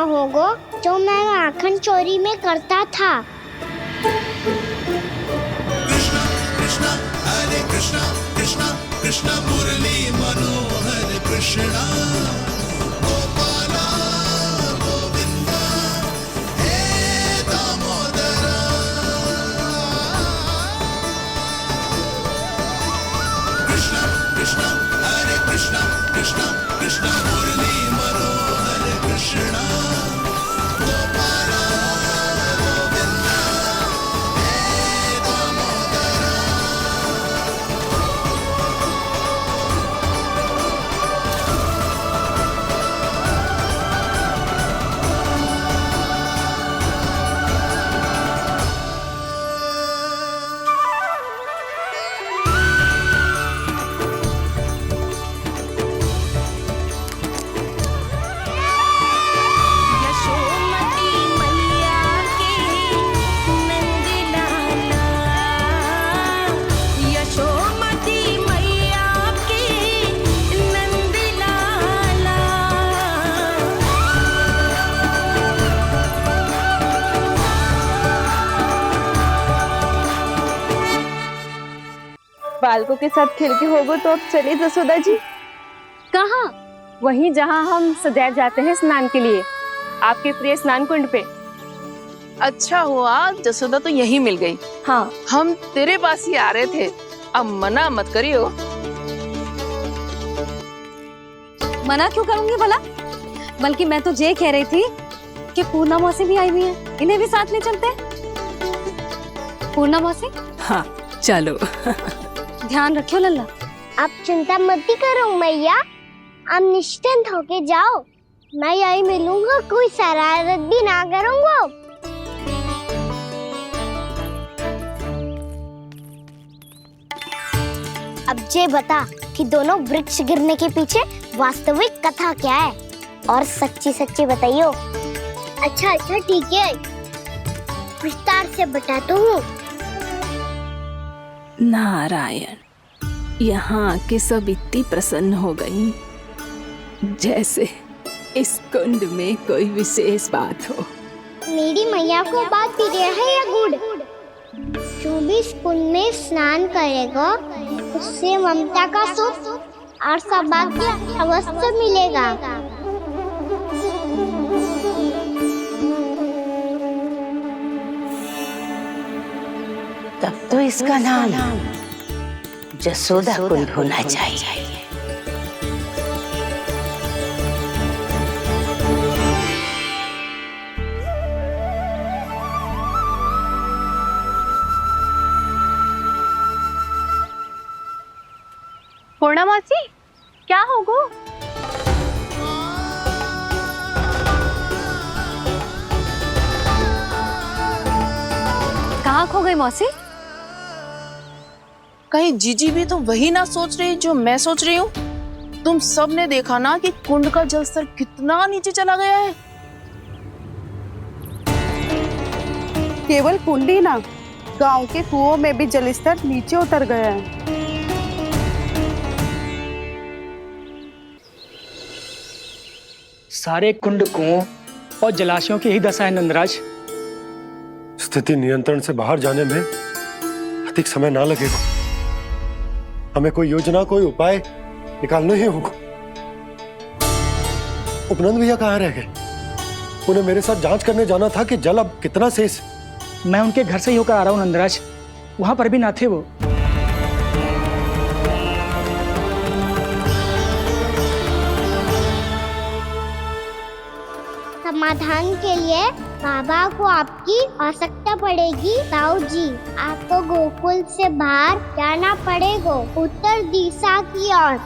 होगा जो मैं माखन चोरी में करता था। कृष्णा कृष्णा हरे कृष्णा कृष्णा कृष्णा मुरली मनोहर कृष्णा गोपाला गोविंदा हे दामोदरा। कृष्णा कृष्णा हरे कृष्णा कृष्णा कृष्णा मुरली मनोहर कृष्णा गोपाला गोविंदा हे दामोदरा। यशोमती मैया के नंद लाला, यशोमती मैया के नंद लाला। बालकों के साथ खेल के होगो तो अब चलिए जसोदा जी। कहाँ? वहीं जहाँ हम सदैव जाते हैं स्नान के लिए, आपके प्रिय स्नान कुंड पे। अच्छा हुआ जसोदा तो यही मिल गई। हाँ, हम तेरे पास ही आ रहे थे, अब मना मत करियो। मना क्यों करूंगी भला? बल्कि मैं तो ये कह रही थी कि पूर्णा मौसी भी आई हुई है, इन्हें भी साथ ले चलते हैं। पूर्णा मौसी, हाँ चलो। ध्यान रखियो लल्ला। आप चिंता मत करो मैया, आप निश्चिंत होके जाओ, मैं यही मिलूंगा, कोई शरारत भी ना करूंगा। अब ये बता कि दोनों वृक्ष गिरने के पीछे वास्तविक कथा क्या है, और सच्ची सच्ची बताइयो। अच्छा अच्छा ठीक है, विस्तार से बताता हूँ। नारायण, यहाँ के सब इतनी प्रसन्न हो गई जैसे इस कुंड में कोई विशेष बात हो। मेरी मैया को बात प्रिय है या गुड़? जो भी इस कुंड में स्नान करेगा उससे ममता का सुख और सौभाग्य अवश्य मिलेगा। तब तो इसका नाम जसोदा कुंड होना चाहिए। पूर्णा मौसी, क्या होगो? कहाँ खो गई मौसी? कहीं जीजी भी तो वही ना सोच रही जो मैं सोच रही हूँ। तुम सब ने देखा ना कि कुंड का जलस्तर कितना नीचे चला गया है। केवल कुंड ही ना, गांव के कुओं में भी जलस्तर नीचे उतर गया है। सारे कुंड कुओं और जलाशयों की ही दशा है नंदराज। स्थिति नियंत्रण से बाहर जाने में अधिक समय ना लगेगा। हमें कोई योजना, कोई उपाय निकालना ही होगा। उपनंद भैया कहाँ रह गए? उन्हें मेरे साथ जांच करने जाना था कि जल अब कितना शेष। मैं उनके घर से ही होकर आ रहा हूँ नंदराज, वहां पर भी ना थे वो। समाधान के लिए बाबा को आपकी आवश्यकता पड़ेगी। ताऊ जी, आपको गोकुल से बाहर जाना पड़ेगा, उत्तर दिशा की ओर।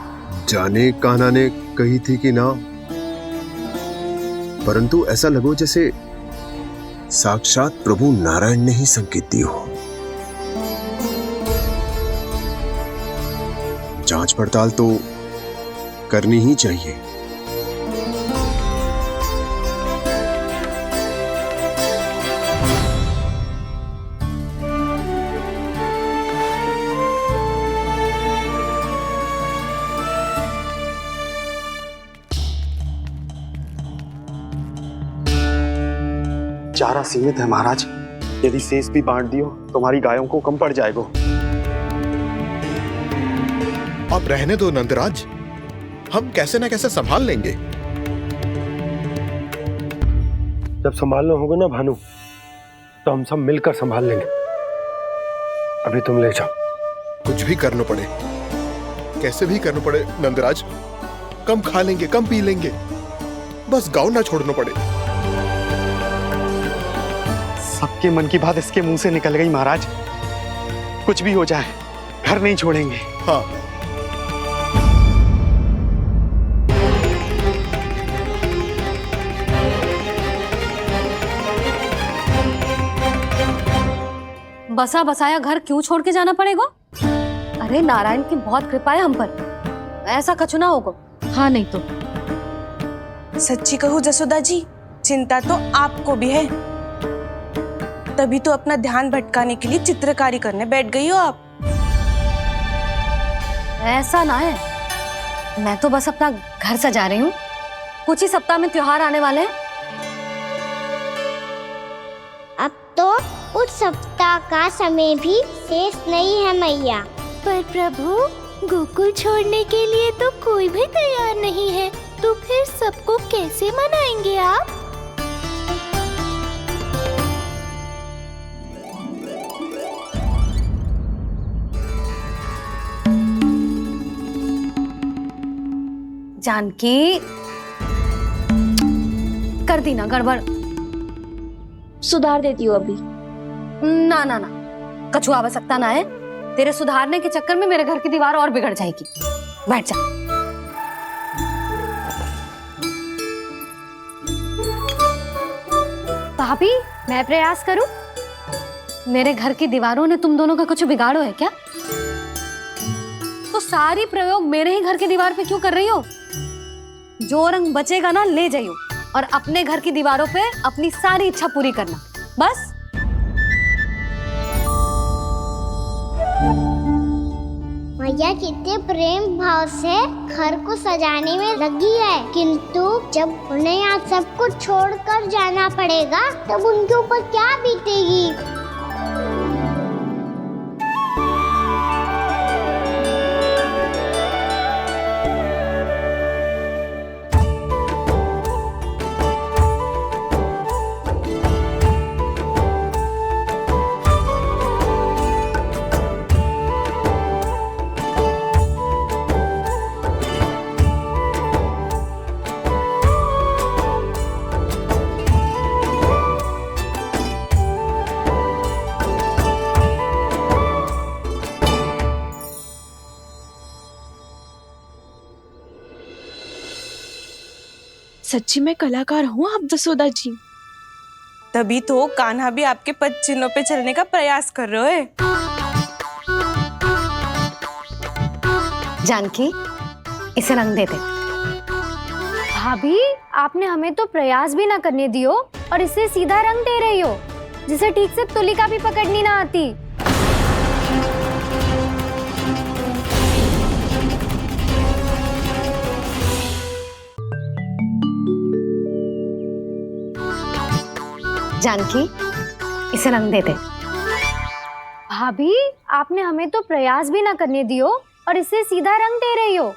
जाने कान्हा ने कही थी कि ना, परंतु ऐसा लगो जैसे साक्षात प्रभु नारायण ने ही संकेत दी हो। जांच पड़ताल तो करनी ही चाहिए। चारा सीमित है महाराज। यदि शेष भी बांट दियो तो हमारी गायों को कम पड़ जाएगा। आप रहने दो नंदराज, हम कैसे न कैसे संभाल लेंगे। जब संभालना होगा ना भानु, तो हम सब मिलकर संभाल लेंगे। अभी तुम ले जाओ। कुछ भी करना पड़े, कैसे भी करना पड़े नंदराज, कम खा लेंगे, कम पी लेंगे, बस गांव ना छोड़ना पड़े। सबके मन की बात इसके मुंह से निकल गई महाराज। कुछ भी हो जाए घर नहीं छोड़ेंगे। हाँ, बसा बसाया घर क्यों छोड़ के जाना पड़ेगा? अरे नारायण की बहुत कृपा है हम पर, ऐसा कछु ना होगा। हाँ नहीं तो सच्ची कहूँ जसोदा जी, चिंता तो आपको भी है। तभी तो अपना ध्यान भटकाने के लिए चित्रकारी करने बैठ गई हो आप। ऐसा ना है, मैं तो बस अपना घर सजा रही हूँ। कुछ ही सप्ताह में त्योहार आने वाले हैं। अब तो उस सप्ताह का समय भी शेष नहीं है मैया। पर प्रभु, गोकुल छोड़ने के लिए तो कोई भी तैयार नहीं है, तो फिर सबको कैसे मनाएंगे आप? जानकी, कर दी ना गड़बड़। सुधार देती हूँ अभी। ना ना ना, कछु आवश्यकता ना है। तेरे सुधारने के चक्कर में मेरे घर की दीवार और बिगड़ जाएगी। बैठ जा। भाभी, मैं प्रयास करूं? मेरे घर की दीवारों ने तुम दोनों का कुछ बिगाड़ो है क्या? तो सारी प्रयोग मेरे ही घर की दीवार पे क्यों कर रही हो? जो रंग बचेगा ना ले जाइयो, और अपने घर की दीवारों पे अपनी सारी इच्छा पूरी करना, बस। मैया कितने प्रेम भाव से घर को सजाने में लगी है, किंतु जब उन्हें यहाँ सब कुछ छोड़कर जाना पड़ेगा तब उनके ऊपर क्या बीतेगी? सच्ची में कलाकार हूँ आप जसोदा जी। तभी तो कान्हा भी आपके पद चिन्हों पे चलने का प्रयास कर रहे हैं। जानकी, इसे रंग दे दे। भाभी, आपने हमें तो प्रयास भी ना करने दियो और इसे सीधा रंग दे रही हो, जिसे ठीक से तुलिका भी पकड़नी ना आती। जानकी, इसे रंग दे दे। भाभी, आपने हमें तो प्रयास भी ना करने दियो और इसे सीधा रंग दे रही हो,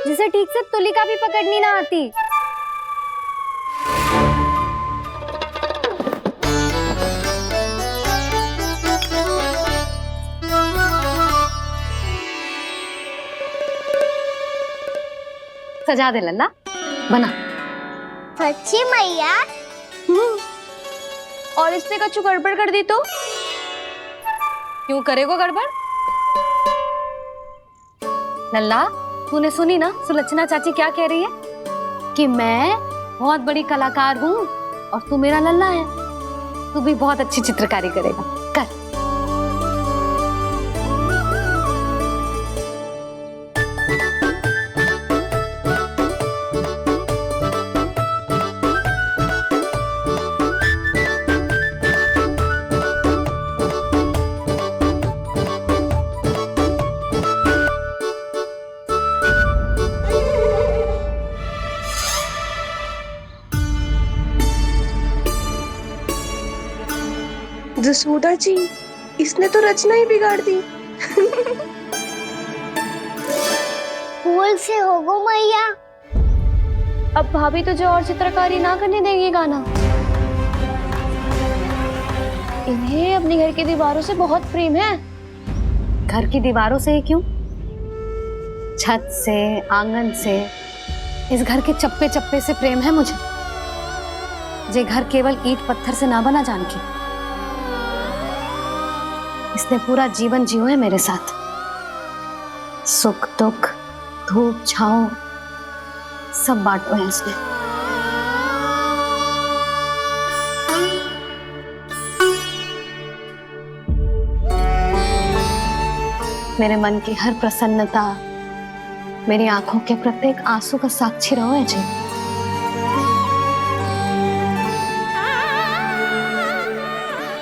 जिसे ठीक से तुलिका भी पकड़नी ना आती। सजा दे लल्ला, बना। सच्ची मैया? और इसने कछु गड़बड़ कर दी तो? क्यों करेगो गड़बड़? लल्ला, तूने सुनी ना सुलक्षणा चाची क्या कह रही है? कि मैं बहुत बड़ी कलाकार हूँ और तू मेरा लल्ला है। तू भी बहुत अच्छी चित्रकारी करेगा, कर। जसोदा जी, इसने तो रचना ही बिगाड़ दी। फूल से होगो मैया। अब भाभी तुझे और चित्रकारी ना करने देंगी गाना। इन्हें अपने घर की दीवारों से बहुत प्रेम है। घर की दीवारों से ही क्यों, छत से, आंगन से, इस घर के चप्पे चप्पे से प्रेम है मुझे। ये घर केवल ईंट पत्थर से ना बना जानकी, इसने पूरा जीवन जियो है मेरे साथ। सुख दुख, धूप छांव सब बांटो है इसने। मेरे मन की हर प्रसन्नता, मेरी आंखों के प्रत्येक आंसू का साक्षी रहो है जी।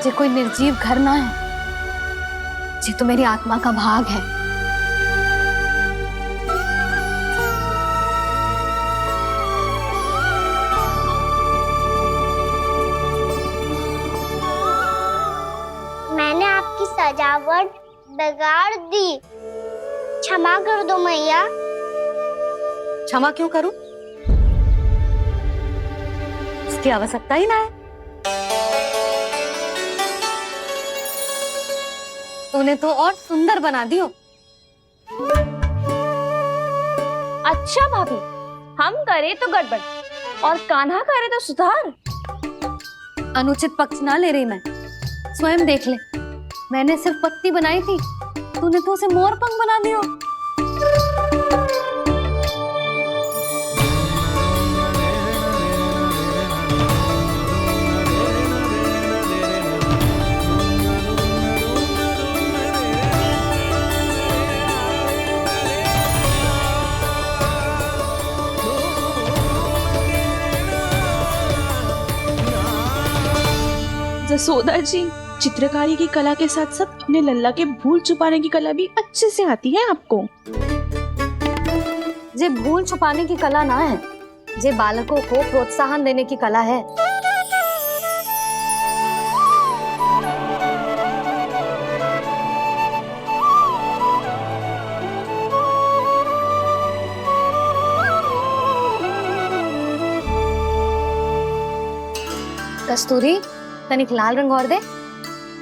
ये कोई निर्जीव घर ना है, ये तो मेरी आत्मा का भाग है। मैंने आपकी सजावट बिगाड़ दी, क्षमा कर दो मैया। क्षमा क्यों करूं? इसकी आवश्यकता ही ना है। तूने तो और सुंदर बना दियो। अच्छा भाभी, हम करे तो गड़बड़ और कान्हा करे तो सुधार। अनुचित पक्ष ना ले रही मैं, स्वयं देख ले। मैंने सिर्फ पत्ती बनाई थी, तूने तो उसे मोर पंख बना दियो। जसोदा जी, चित्रकारी की कला के साथ साथ अपने लल्ला के भूल छुपाने की कला भी अच्छे से आती है आपको। ये भूल छुपाने की कला ना है, ये बालकों को प्रोत्साहन देने की कला है। कस्तूरी, तनिक लाल रंग और दे।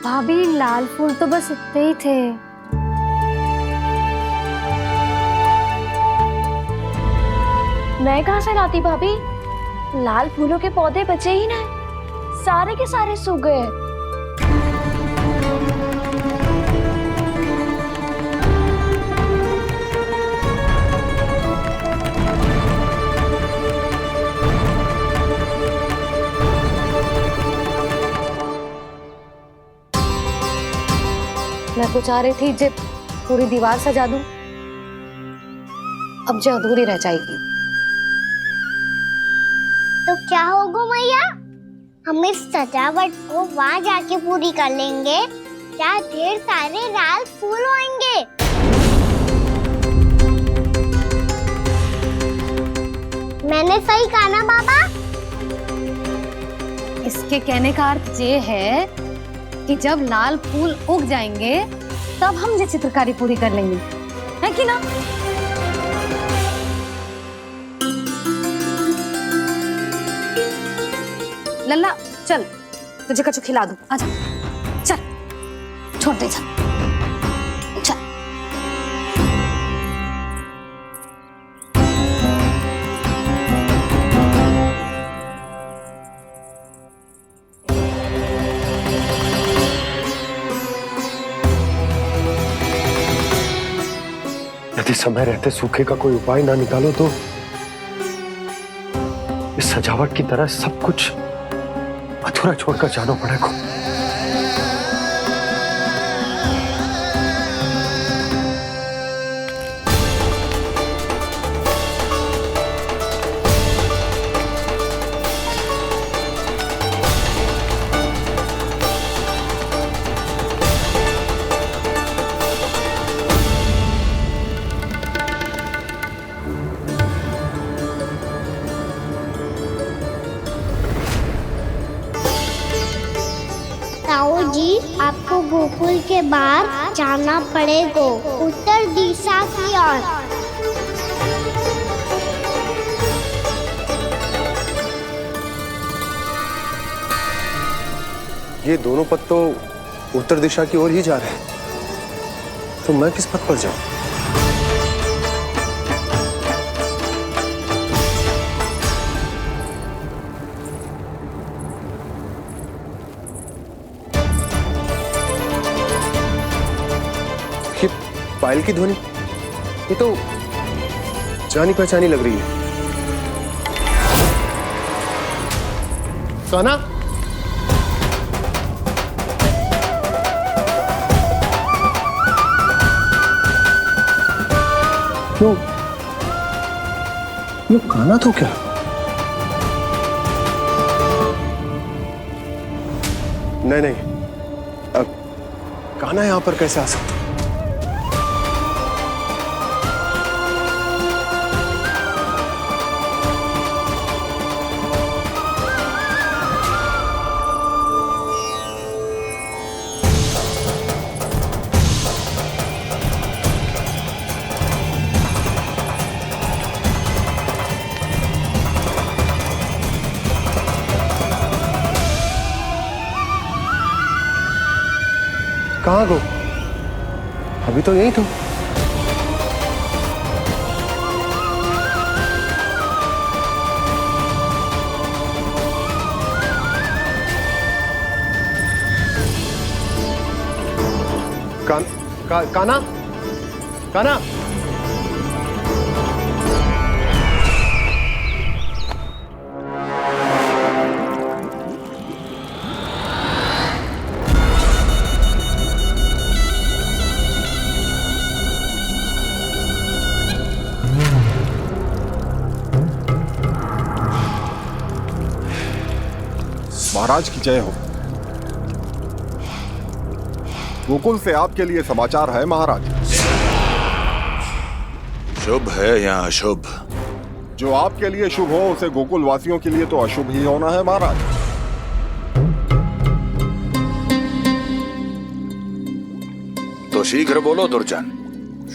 भाभी, लाल फूल तो बस इतने ही थे। मैं कहाँ से लाती भाभी? लाल फूलों के पौधे बचे ही ना, सारे के सारे सूख गए। मैं तो चाह रही थी जे पूरी दीवार सजा दूं, अब जो अधूरी रह जाएगी। तो क्या होगा मैया, हम इस सजावट को वहाँ जाके पूरी कर लेंगे जहाँ ढेर सारे लाल फूल होंगे। मैंने सही कहा ना बाबा? इसके कहने का अर्थ ये है कि जब लाल फूल उग जाएंगे तब हम ये चित्रकारी पूरी कर लेंगे, है कि ना? लल्ला चल, तुझे कछु खिला दूं, आजा, चल, छोड़ दे, चल, चल। यदि समय रहते सूखे का कोई उपाय ना निकालो तो इस सजावट की तरह सब कुछ अधूरा छोड़कर जाना पड़ेगा। आपको गोकुल के बाहर जाना पड़ेगा, उत्तर दिशा की ओर। ये दोनों पथ तो उत्तर दिशा की ओर ही जा रहे हैं, तो मैं किस पथ पर जाऊं? ये पायल की ध्वनि, ये तो जानी पहचानी लग रही है। कान्हा, ये कान्हा तो क्या? नहीं नहीं, कान्हा यहां पर कैसे आ सकता? कहाँ गो? अभी तो यही था। कान्हा, कान्हा, महाराज की जय हो। गोकुल से आपके लिए समाचार है महाराज। शुभ है या अशुभ? जो आपके लिए शुभ हो उसे गोकुल वासियों के लिए तो अशुभ ही होना है महाराज। तो शीघ्र बोलो दुर्जन,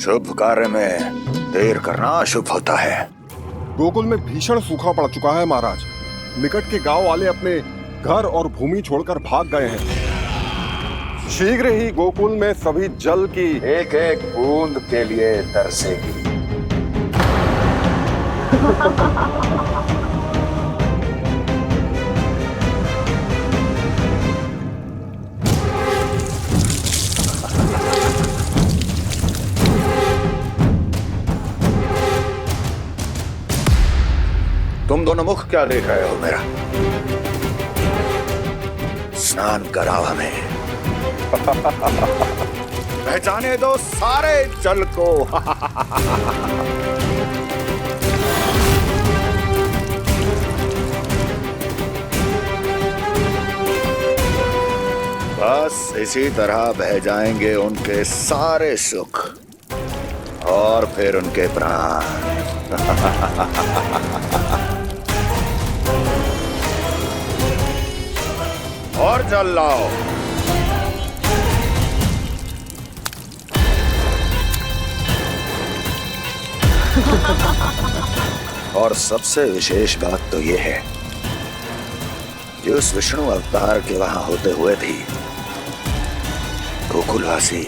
शुभ कार्य में देर करना अशुभ होता है। गोकुल में भीषण सूखा पड़ चुका है महाराज। निकट के गांव वाले अपने घर और भूमि छोड़कर भाग गए हैं। शीघ्र ही गोकुल में सभी जल की एक एक बूंद के लिए तरसेगी। तुम दोनों मुख क्या देख रहे हो मेरा? स्नान कराओ हमें। पहचाने दो सारे जल को। बस इसी तरह बह जाएंगे उनके सारे सुख और फिर उनके प्राण। और जल लाओ। और सबसे विशेष बात तो ये है कि उस विष्णु अवतार के वहां होते हुए भी गोकुलवासी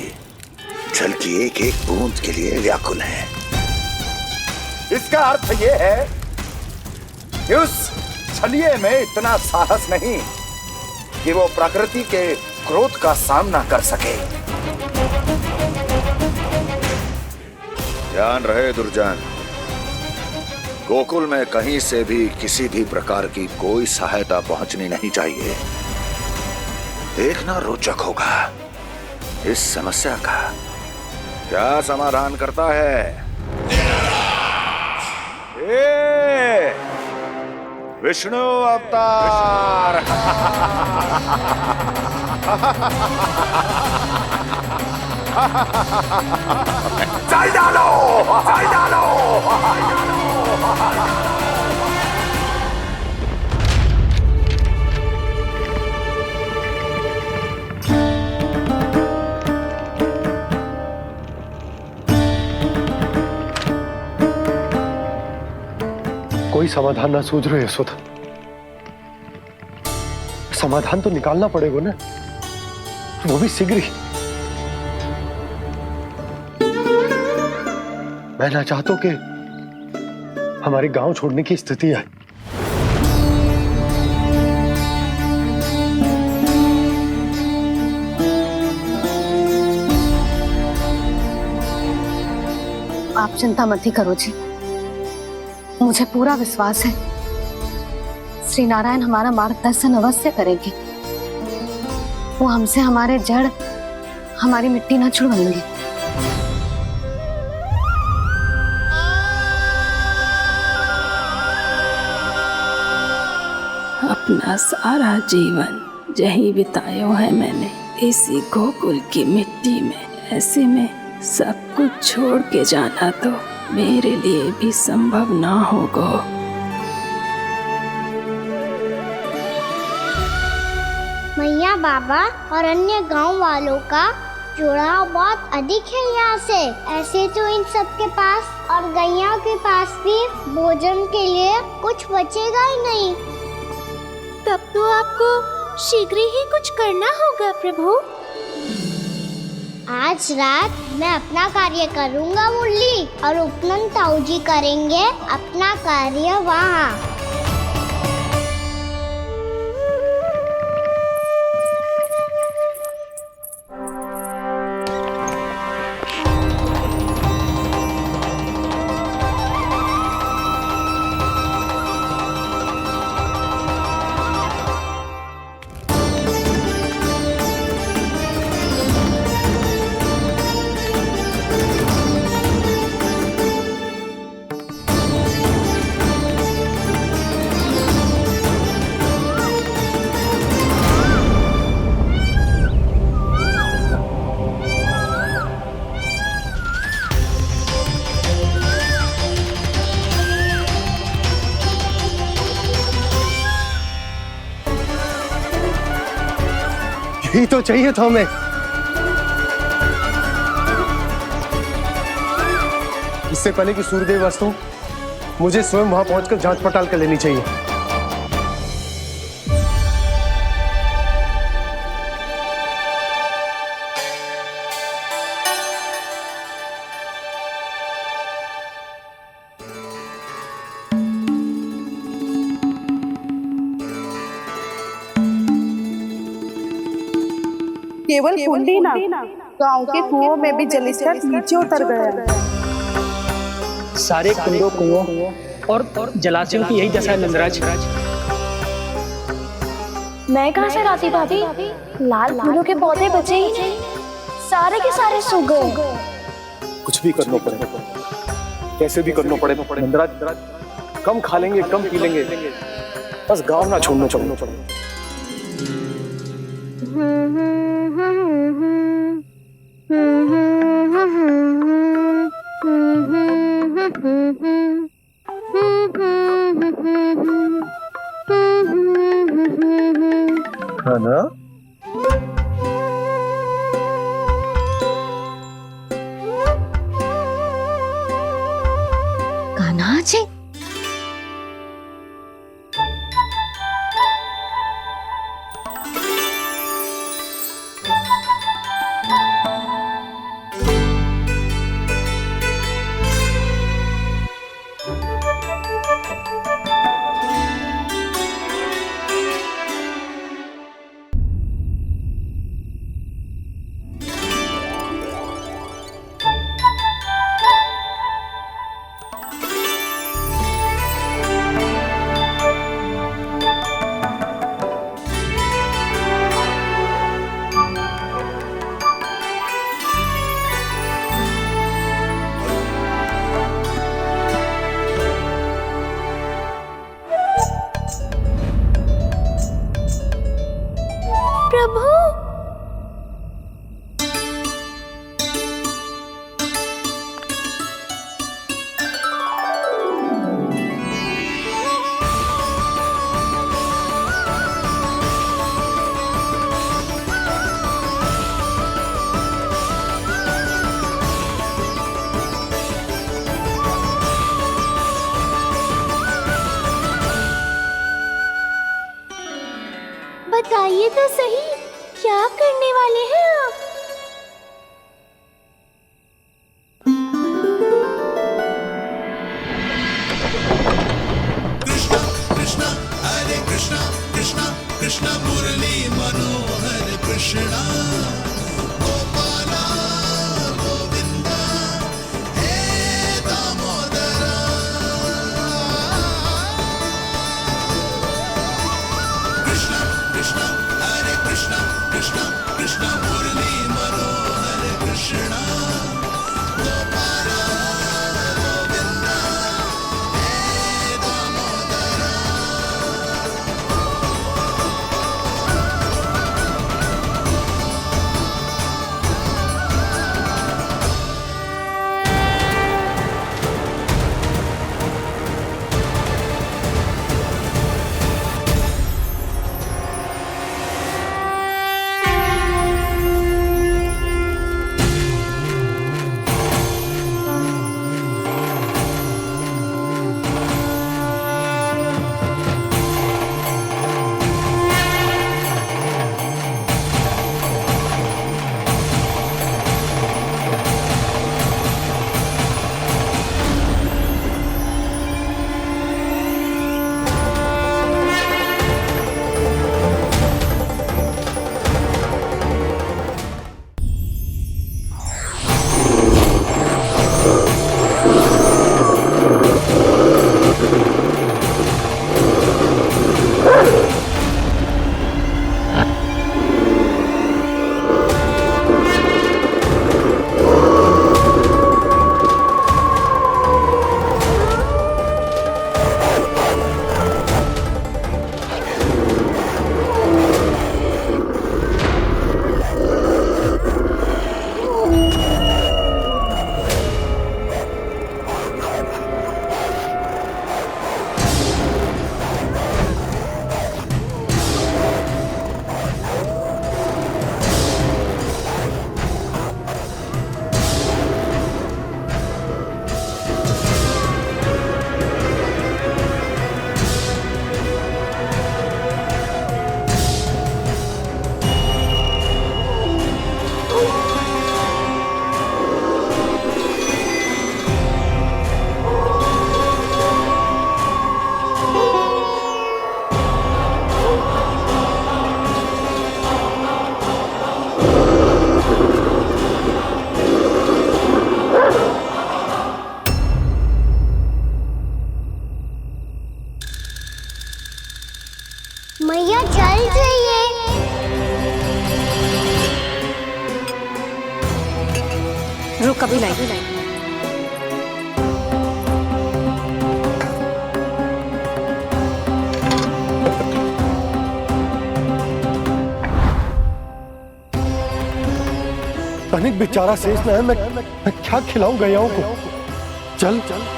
जल की एक एक बूंद के लिए व्याकुल हैं। इसका अर्थ ये है कि उस छलिए में इतना साहस नहीं कि वो प्रकृति के क्रोध का सामना कर सके। ध्यान रहे दुर्जन, गोकुल में कहीं से भी किसी भी प्रकार की कोई सहायता पहुंचनी नहीं चाहिए। देखना रोचक होगा इस समस्या का क्या समाधान करता है। विष्णु अवतार। चल डालो, चल डालो। कोई समाधान ना सूझ रहे यशोदा। समाधान तो निकालना पड़ेगा ना, वो भी शीघ्र ही। मैं ना चाहता कि हमारे गांव छोड़ने की स्थिति आए। आप चिंता मत ही करो जी, मुझे पूरा विश्वास है श्री नारायण हमारा मार्गदर्शन अवश्य करेंगे। वो हमसे हमारे जड़, हमारी मिट्टी ना छुड़वाएंगे। अपना सारा जीवन यही बिताया है मैंने, इसी गोकुल की मिट्टी में। ऐसे में सब कुछ छोड़ के जाना तो मेरे लिए भी संभव ना होगा। मैया बाबा और अन्य गांव वालों का जुड़ाव बहुत अधिक है यहाँ से। ऐसे तो इन सब के पास और गैया के पास भी भोजन के लिए कुछ बचेगा ही नहीं। तब तो आपको शीघ्र ही कुछ करना होगा प्रभु। आज रात मैं अपना कार्य करूँगा मुरली, और उपनंद ताऊ जी करेंगे अपना कार्य वहाँ। यही तो चाहिए था हमें। इससे पहले कि सूर्यदेव अस्तु, मुझे स्वयं वहां पहुंचकर जांच पड़ताल कर लेनी चाहिए। केवल कुंडी ना, गांव के कुओं में भी जलस्तर नीचे उतर गया। सारे कुंडों, कुओं और जलाशयों की यही दशा है नंदराज। मैं कहाँ से लाती भाभी? लाल फूलों के पौधे बचे ही नहीं, सारे के सारे सूख गए। कुछ भी करना पड़ेगा, कैसे भी करना पड़ेगा नंदराज। कम खा लेंगे, कम पी लेंगे, बस गांव ना छोड़ना चाहिए। है ना? कान्हा जी, बताइए तो सही, क्या करने वाले हैं आप? कृष्णा हरे कृष्णा कृष्णा कृष्णा मुरली मनोहर कृष्णा गोपाला गोविंदा हे दामोदरा कृष्णा कृष्णा हरे कृष्णा कृष्णा कृष्णा मुरली मनोहर कृष्णा गोपाला गोविंदा हे दामोदरा मैया जल जाइए। रुक अभी लाई। तनिक बेचारा शेष न है, मैं क्या खिलाऊं गैयाओं को। चल चल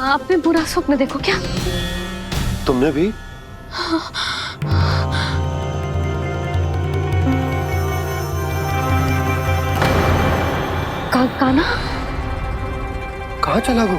आपने बुरा स्वप्न देखो क्या? तुमने भी? कान्हा कहाँ चला वो?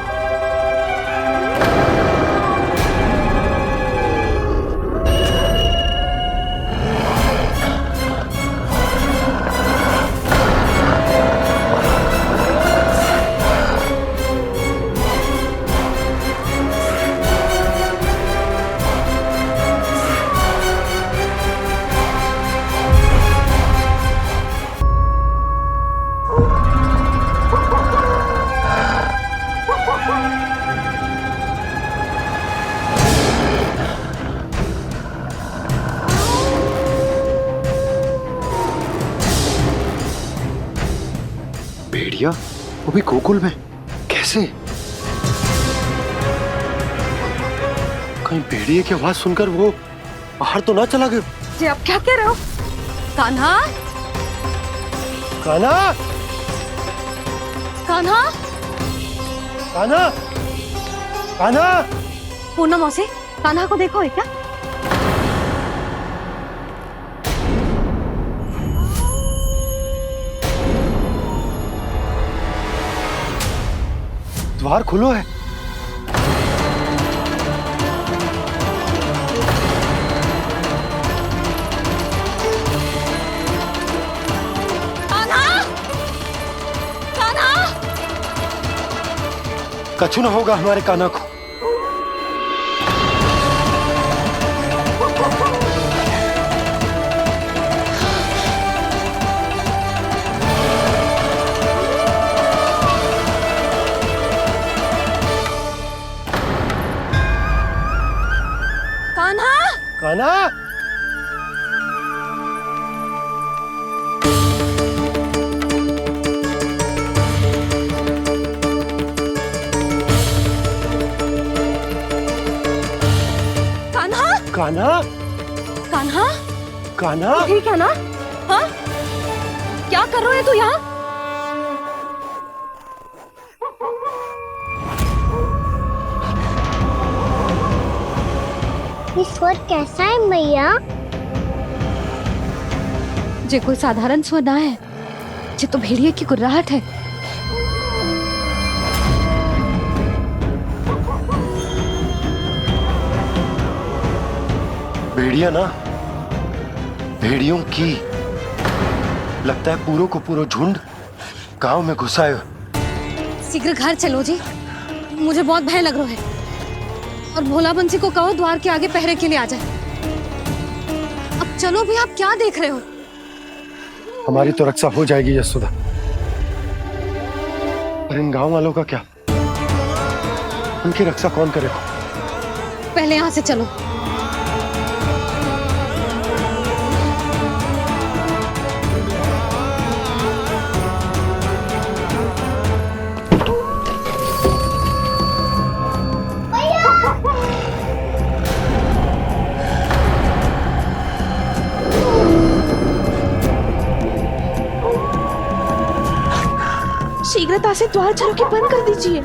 भेड़िया वो भी गोकुल में कैसे? कहीं भेड़िए की आवाज सुनकर वो बाहर तो ना चला गया? जी आप क्या कह रहे हो? कान्हा, कान्हा, कान्हा, कान्हा, कान्हा। पूनम मौसी, कान्हा को देखो है क्या? द्वार खुलो है। कछु न होगा हमारे कान्हा को। कान्हा, कान्हा, कान्हा, कान्हा, कान्हा, ठीक है ना? हाँ, क्या कर रहे हो तू यहाँ? ये स्वर कैसा है मैया? जे कोई साधारण स्वर ना है, जे तो भेड़िए की गुर्राहट है। भेड़िया ना, भेड़ियों की। लगता है पूरो को पूरो झुंड गांव में घुसा है। शीघ्र घर चलो जी, मुझे बहुत भय लग रहा है। और भोला बंसी को कहो द्वार के आगे पहरे के लिए आ जाए। अब चलो भी, आप क्या देख रहे हो? हमारी तो रक्षा हो जाएगी यशोदा, पर इन गांव वालों का क्या? उनकी रक्षा कौन करेगा? पहले यहाँ से चलो। शीघ्रता से द्वार चलो के बंद कर दीजिए।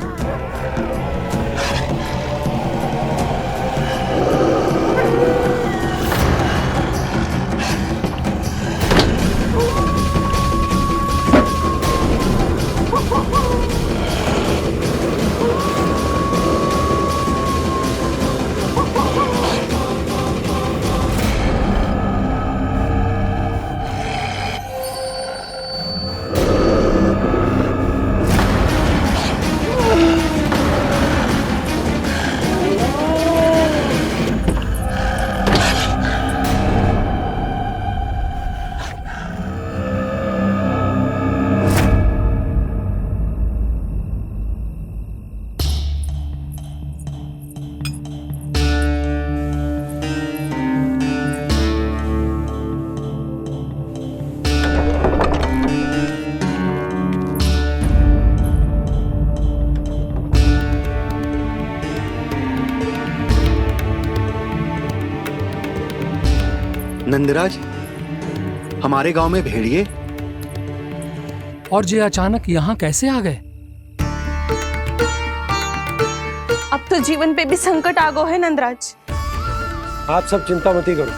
नंदराज, हमारे गांव में भेड़िए और ये अचानक यहाँ कैसे आ गए? अब तो जीवन पे भी संकट आ गो है नंदराज। आप सब चिंता मत करो,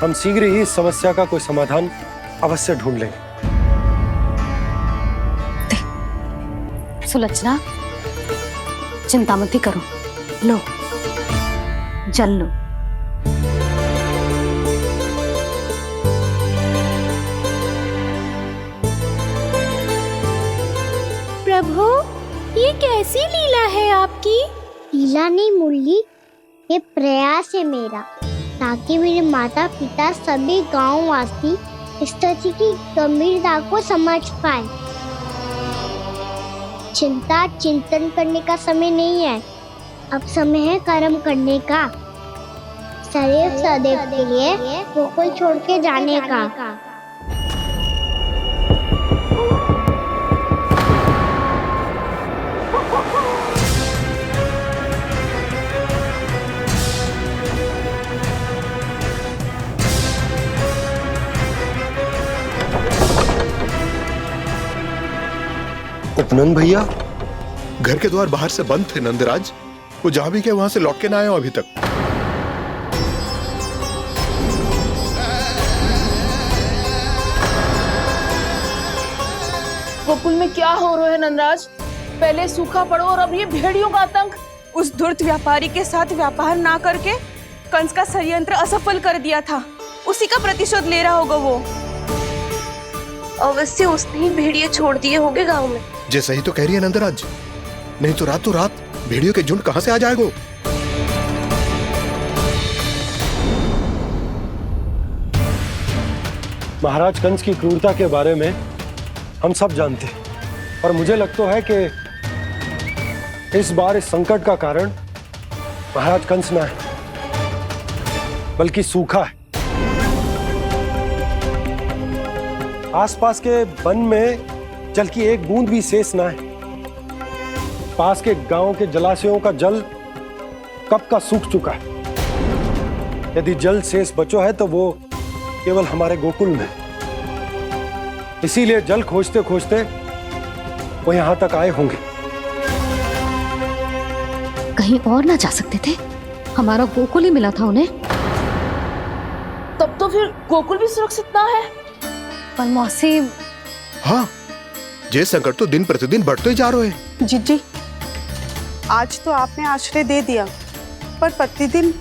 हम शीघ्र ही इस समस्या का कोई समाधान अवश्य ढूंढ लेंगे। सुलक्षणा, चिंता मत करो, लो जल लो। प्रभु, ये कैसी लीला है आपकी? लीला नहीं मुरली, ये प्रयास है मेरा, ताकि मेरे माता पिता सभी गांव वासी स्थिति की गंभीरता को समझ पाए। चिंता चिंतन करने का समय नहीं है, अब समय है कर्म करने का, सदैव सदैव के लिए गोकुल छोड़ के जाने का। उपनंद भैया, घर के द्वार बाहर से बंद थे नंदराज, वो जहां भी गए वहां से लौट के ना आए हो अभी तक। गोकुल में क्या हो रहा है नंदराज? पहले सूखा पड़ो और अब ये भेड़ियों का आतंक। उस धूर्त व्यापारी के साथ व्यापार ना करके कंस का षड्यंत्र असफल कर दिया था, उसी का प्रतिशोध ले रहा होगा वो। अवश्य उसने ही भेड़िए छोड़ दिए होंगे गांव में। जैसा ही तो कह रही है नंदराज, नहीं तो रात भेड़ियों के झुंड कहां से आ जाएगा। महाराज कंस की क्रूरता के बारे में हम सब जानते हैं, और मुझे लगता है कि इस बार इस संकट का कारण महाराज कंस ना है, बल्कि सूखा है। आसपास के वन में जल की एक बूंद भी शेष ना है। पास के गांव के जलाशयों का जल कब का सूख चुका है। यदि जल शेष बचो है तो वो केवल हमारे गोकुल में। इसीलिए जल खोजते खोजते वो यहां तक आए होंगे। कहीं और ना जा सकते थे? हमारा गोकुल ही मिला था उन्हें। तब तो फिर गोकुल भी सुरक्षित ना है। पर मौसी, हाँ, ये संकट तो दिन प्रतिदिन बढ़ते ही जा रहे हैं। जीजी, आज तो आपने आश्रय दे दिया, पर प्रतिदिन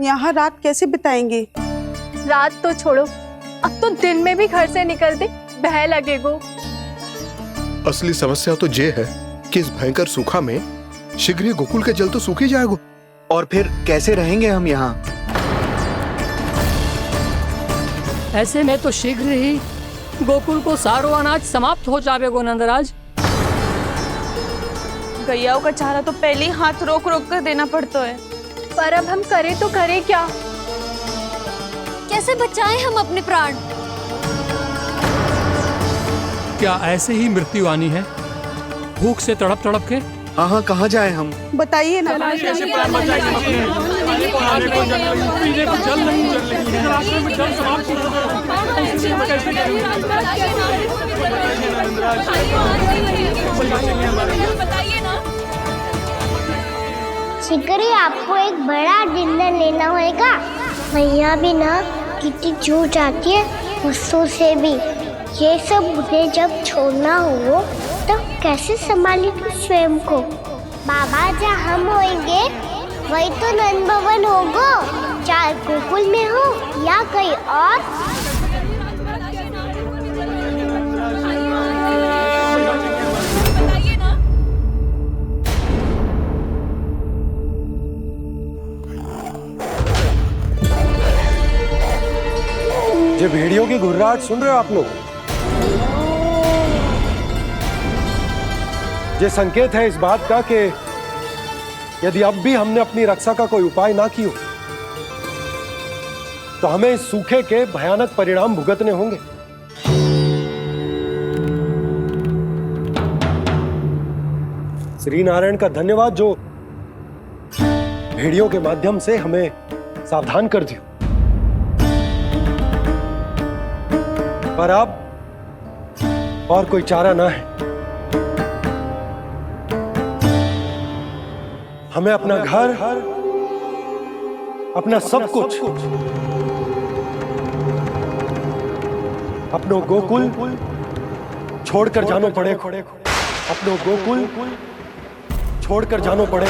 यहाँ रात कैसे बिताएंगे? रात तो छोड़ो, अब तो दिन में भी घर से निकलते भय लगेगो। असली समस्या तो ये है कि इस भयंकर सूखा में शीघ्र ही गोकुल के जल तो सूख ही जाएगा। और फिर कैसे रहेंगे हम यहाँ? ऐसे में तो शीघ्र ही गोकुल को सारो अनाज समाप्त हो जाएगा नंदराज। गैयाओं का चारा तो पहले ही हाथ रोक रोक कर देना पड़ता है। पर अब हम करें तो करें क्या? कैसे बचाएं हम अपने प्राण? क्या ऐसे ही मृत्यु आनी है, भूख से तड़प तड़प के? हाँ, कहाँ जाए हम? बताइए ना। शिकारी, आपको एक बड़ा डिनर लेना होगा। मैया भी ना कितनी जूझ जाती है गुस्सों से भी। ये सब मुझे जब छोड़ना हो तो कैसे संभालेगी स्वयं को? बाबा, जहाँ हम होंगे वही तो नंद भवन होगा, चाहे गोकुल में हो या कहीं और। ये भेड़ियों की घुर्राहट सुन रहे हो आप लोग? ये संकेत है इस बात का कि यदि अब भी हमने अपनी रक्षा का कोई उपाय ना किया तो हमें इस सूखे के भयानक परिणाम भुगतने होंगे। श्री नारायण का धन्यवाद जो भेड़ियों के माध्यम से हमें सावधान कर दिया। पर अब और कोई चारा ना है। हमें अपना घर, अपना सब कुछ, अपनो गोकुल छोड़कर जानो पड़े। अपनो गोकुल छोड़कर जानो पड़े।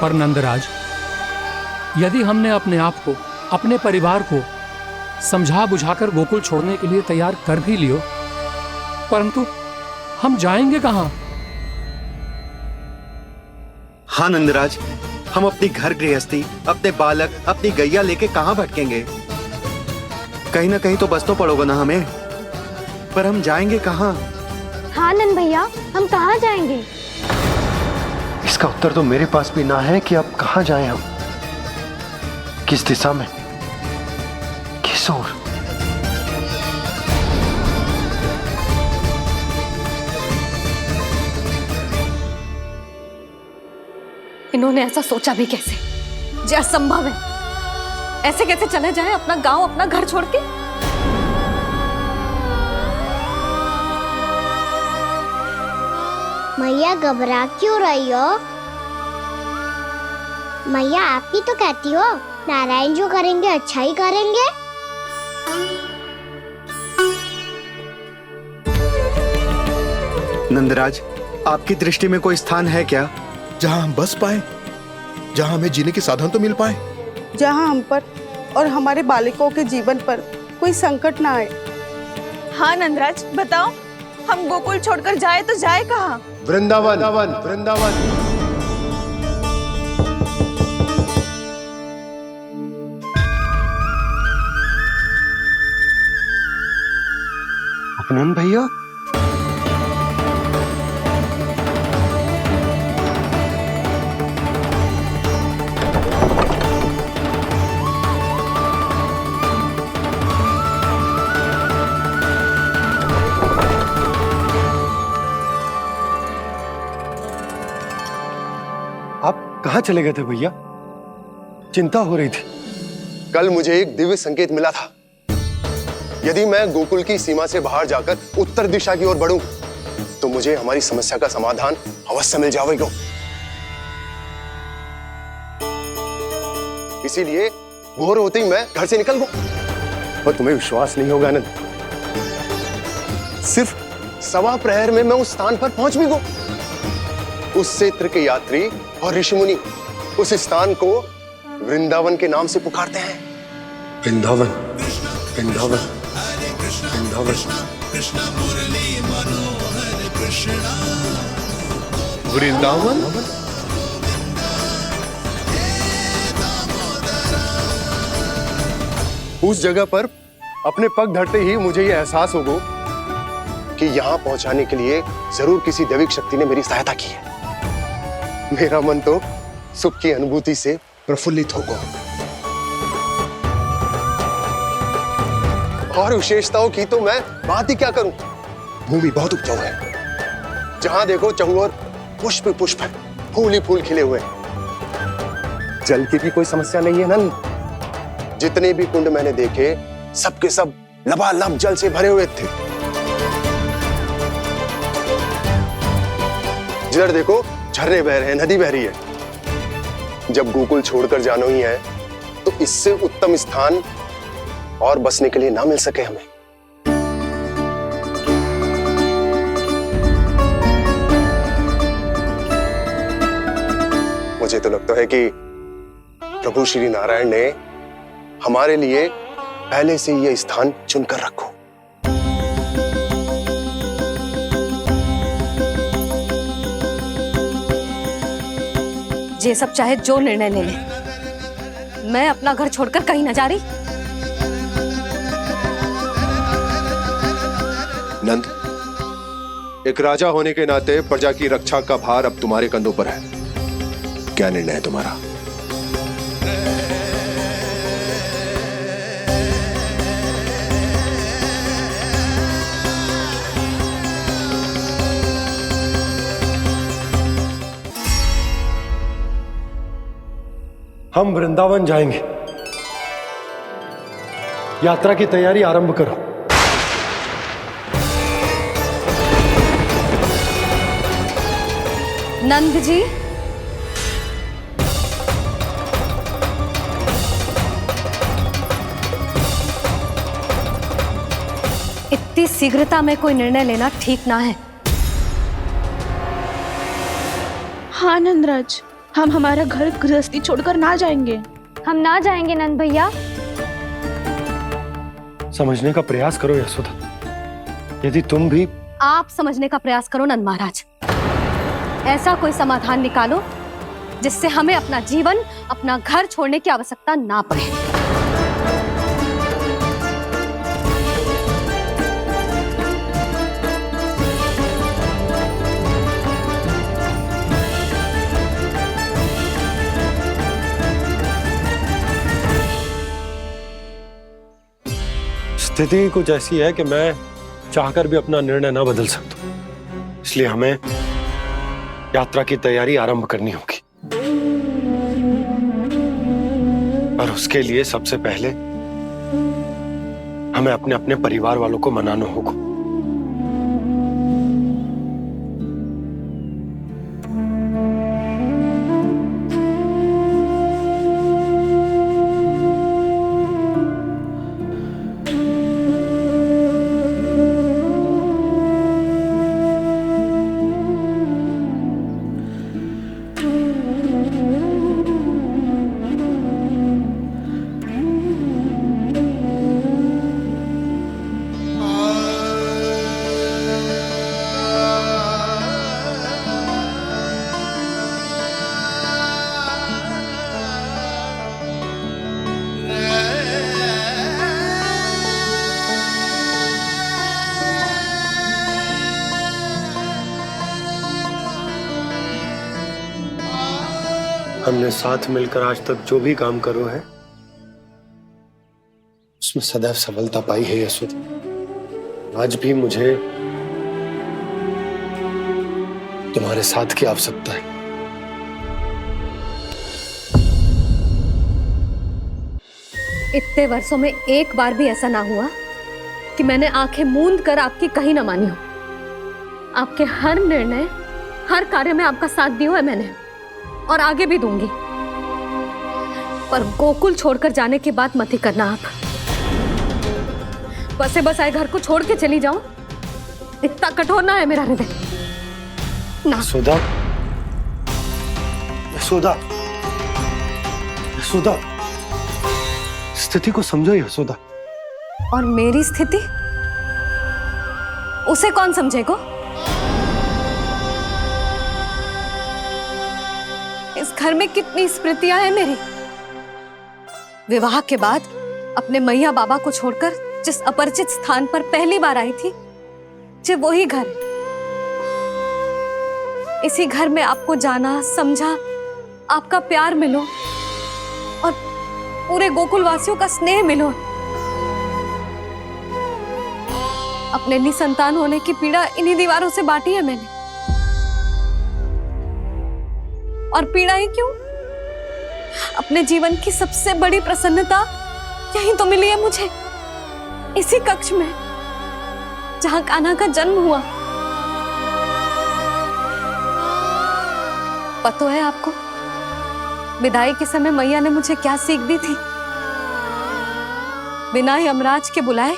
पर नंदराज, यदि हमने अपने आप को, अपने परिवार को समझा बुझाकर गोकुल छोड़ने के लिए तैयार कर भी लियो, परंतु हम जाएंगे कहाँ? हाँ नंदराज, हम अपनी घर गृहस्थी, अपने बालक, अपनी गैया लेके कहाँ भटकेंगे? कहीं ना कहीं तो बस तो पड़ोगे ना हमें, पर हम जाएंगे कहाँ? हाँ नंद भैया, हम कहाँ जाएंगे? इसका उत्तर तो मेरे पास भी ना है कि अब कहाँ जाएं हम, किस दिशा में, किस ओर। इन्होंने ऐसा सोचा भी कैसे? जो असंभव है। ऐसे कैसे चले जाएं अपना गांव, अपना घर छोड़ के? मैया घबरा क्यों रही हो? मैया आप ही तो कहती हो नारायण जो करेंगे अच्छा ही करेंगे। नंदराज, आपकी दृष्टि में कोई स्थान है क्या जहां हम बस पाए, जहां हमें जीने के साधन तो मिल पाए, जहाँ हम पर और हमारे बालकों के जीवन पर कोई संकट ना आए? हाँ नंदराज, बताओ, हम गोकुल छोड़कर जाए तो जाए कहाँ? वृंदावन, वृंदावन। उपनंद भैया, कहाँ चले गए थे भैया? चिंता हो रही थी। कल मुझे एक दिव्य संकेत मिला था। यदि मैं गोकुल की सीमा से बाहर जाकर उत्तर दिशा की ओर बढ़ूं, तो मुझे हमारी समस्या का समाधान अवश्य मिल जाएगा। इसीलिए भोर होते ही मैं घर से निकल गया। और तुम्हें विश्वास नहीं होगा आनंद, सिर्फ सवा प्रहर में मैं उस स्थान पर पहुंच भी गया। उस क्षेत्र के यात्री और ऋषि मुनि उस स्थान को वृंदावन के नाम से पुकारते हैं। वृंदावन, वृंदावन, वृंदावन। वृंदावन? उस जगह पर अपने पग धरते ही मुझे यह एहसास होगा कि यहां पहुंचाने के लिए जरूर किसी दैविक शक्ति ने मेरी सहायता की है। मेरा मन तो सुख की अनुभूति से प्रफुल्लित होगा। और विशेषताओं की तो मैं बात ही क्या करूं। भूमि बहुत उपजाऊ है, जहां देखो चहुओर पुष्प पुष्प है, फूल ही फूल खिले हुए हैं। जल की भी कोई समस्या नहीं है नंद। जितने भी कुंड मैंने देखे, सबके सब लबालब जल से भरे हुए थे। जिधर देखो झरने बह रहे हैं, नदी बह रही है। जब गोकुल छोड़कर जाना ही है, तो इससे उत्तम स्थान और बसने के लिए ना मिल सके हमें। मुझे तो लगता है कि प्रभु श्री नारायण ने हमारे लिए पहले से यह स्थान चुनकर रखो। ये सब चाहे जो निर्णय ले ले, मैं अपना घर छोड़कर कहीं न जा रही। नंद, एक राजा होने के नाते प्रजा की रक्षा का भार अब तुम्हारे कंधों पर है। क्या निर्णय है तुम्हारा? हम वृंदावन जाएंगे। यात्रा की तैयारी आरंभ करो। नंद जी, इतनी शीघ्रता में कोई निर्णय लेना ठीक ना है। हाँ नंदराज, हम हमारा घर गृहस्थी छोड़कर ना जाएंगे। हम ना जाएंगे नंद भैया। समझने का प्रयास करो यशोदा। यदि तुम भी आप समझने का प्रयास करो नंद महाराज। ऐसा कोई समाधान निकालो जिससे हमें अपना जीवन, अपना घर छोड़ने की आवश्यकता ना पड़े। स्थिति कुछ ऐसी है कि मैं चाहकर भी अपना निर्णय ना बदल सकता, इसलिए हमें यात्रा की तैयारी आरंभ करनी होगी। और उसके लिए सबसे पहले हमें अपने अपने परिवार वालों को मनाना होगा। हमने साथ मिलकर आज तक जो भी काम करो है उसमें सदैव सफलता पाई है यशोदा। आज भी मुझे तुम्हारे साथ की आवश्यकता है। इतने वर्षों में एक बार भी ऐसा ना हुआ कि मैंने आंखें मूंद कर आपकी कहीं ना मानी हो। आपके हर निर्णय, हर कार्य में आपका साथ दिया है मैंने, और आगे भी दूंगी। पर गोकुल छोड़कर जाने की बात मत ही करना आप। बसे बसाए घर को छोड़ के चली जाऊं, इतना कठोर ना है मेरा हृदय ना। यशोदा, यशोदा, यशोदा, स्थिति को समझो यशोदा। और मेरी स्थिति उसे कौन समझेगा? इस घर में कितनी स्मृतियां हैं मेरी। विवाह के बाद अपने मैया बाबा को छोड़कर जिस अपरिचित स्थान पर पहली बार आई थी, जो वही घर है। इसी घर में आपको जाना, समझा, आपका प्यार मिलो और पूरे गोकुल वासियों का स्नेह मिलो। अपने निसंतान होने की पीड़ा इन्हीं दीवारों से बांटी है मैंने। और पीड़ा ही क्यों? अपने जीवन की सबसे बड़ी प्रसन्नता यही तो मिली है मुझे, इसी कक्ष में जहां कान्हा का जन्म हुआ। पता है आपको विदाई के समय मैया ने मुझे क्या सीख दी थी? बिना यमराज के बुलाए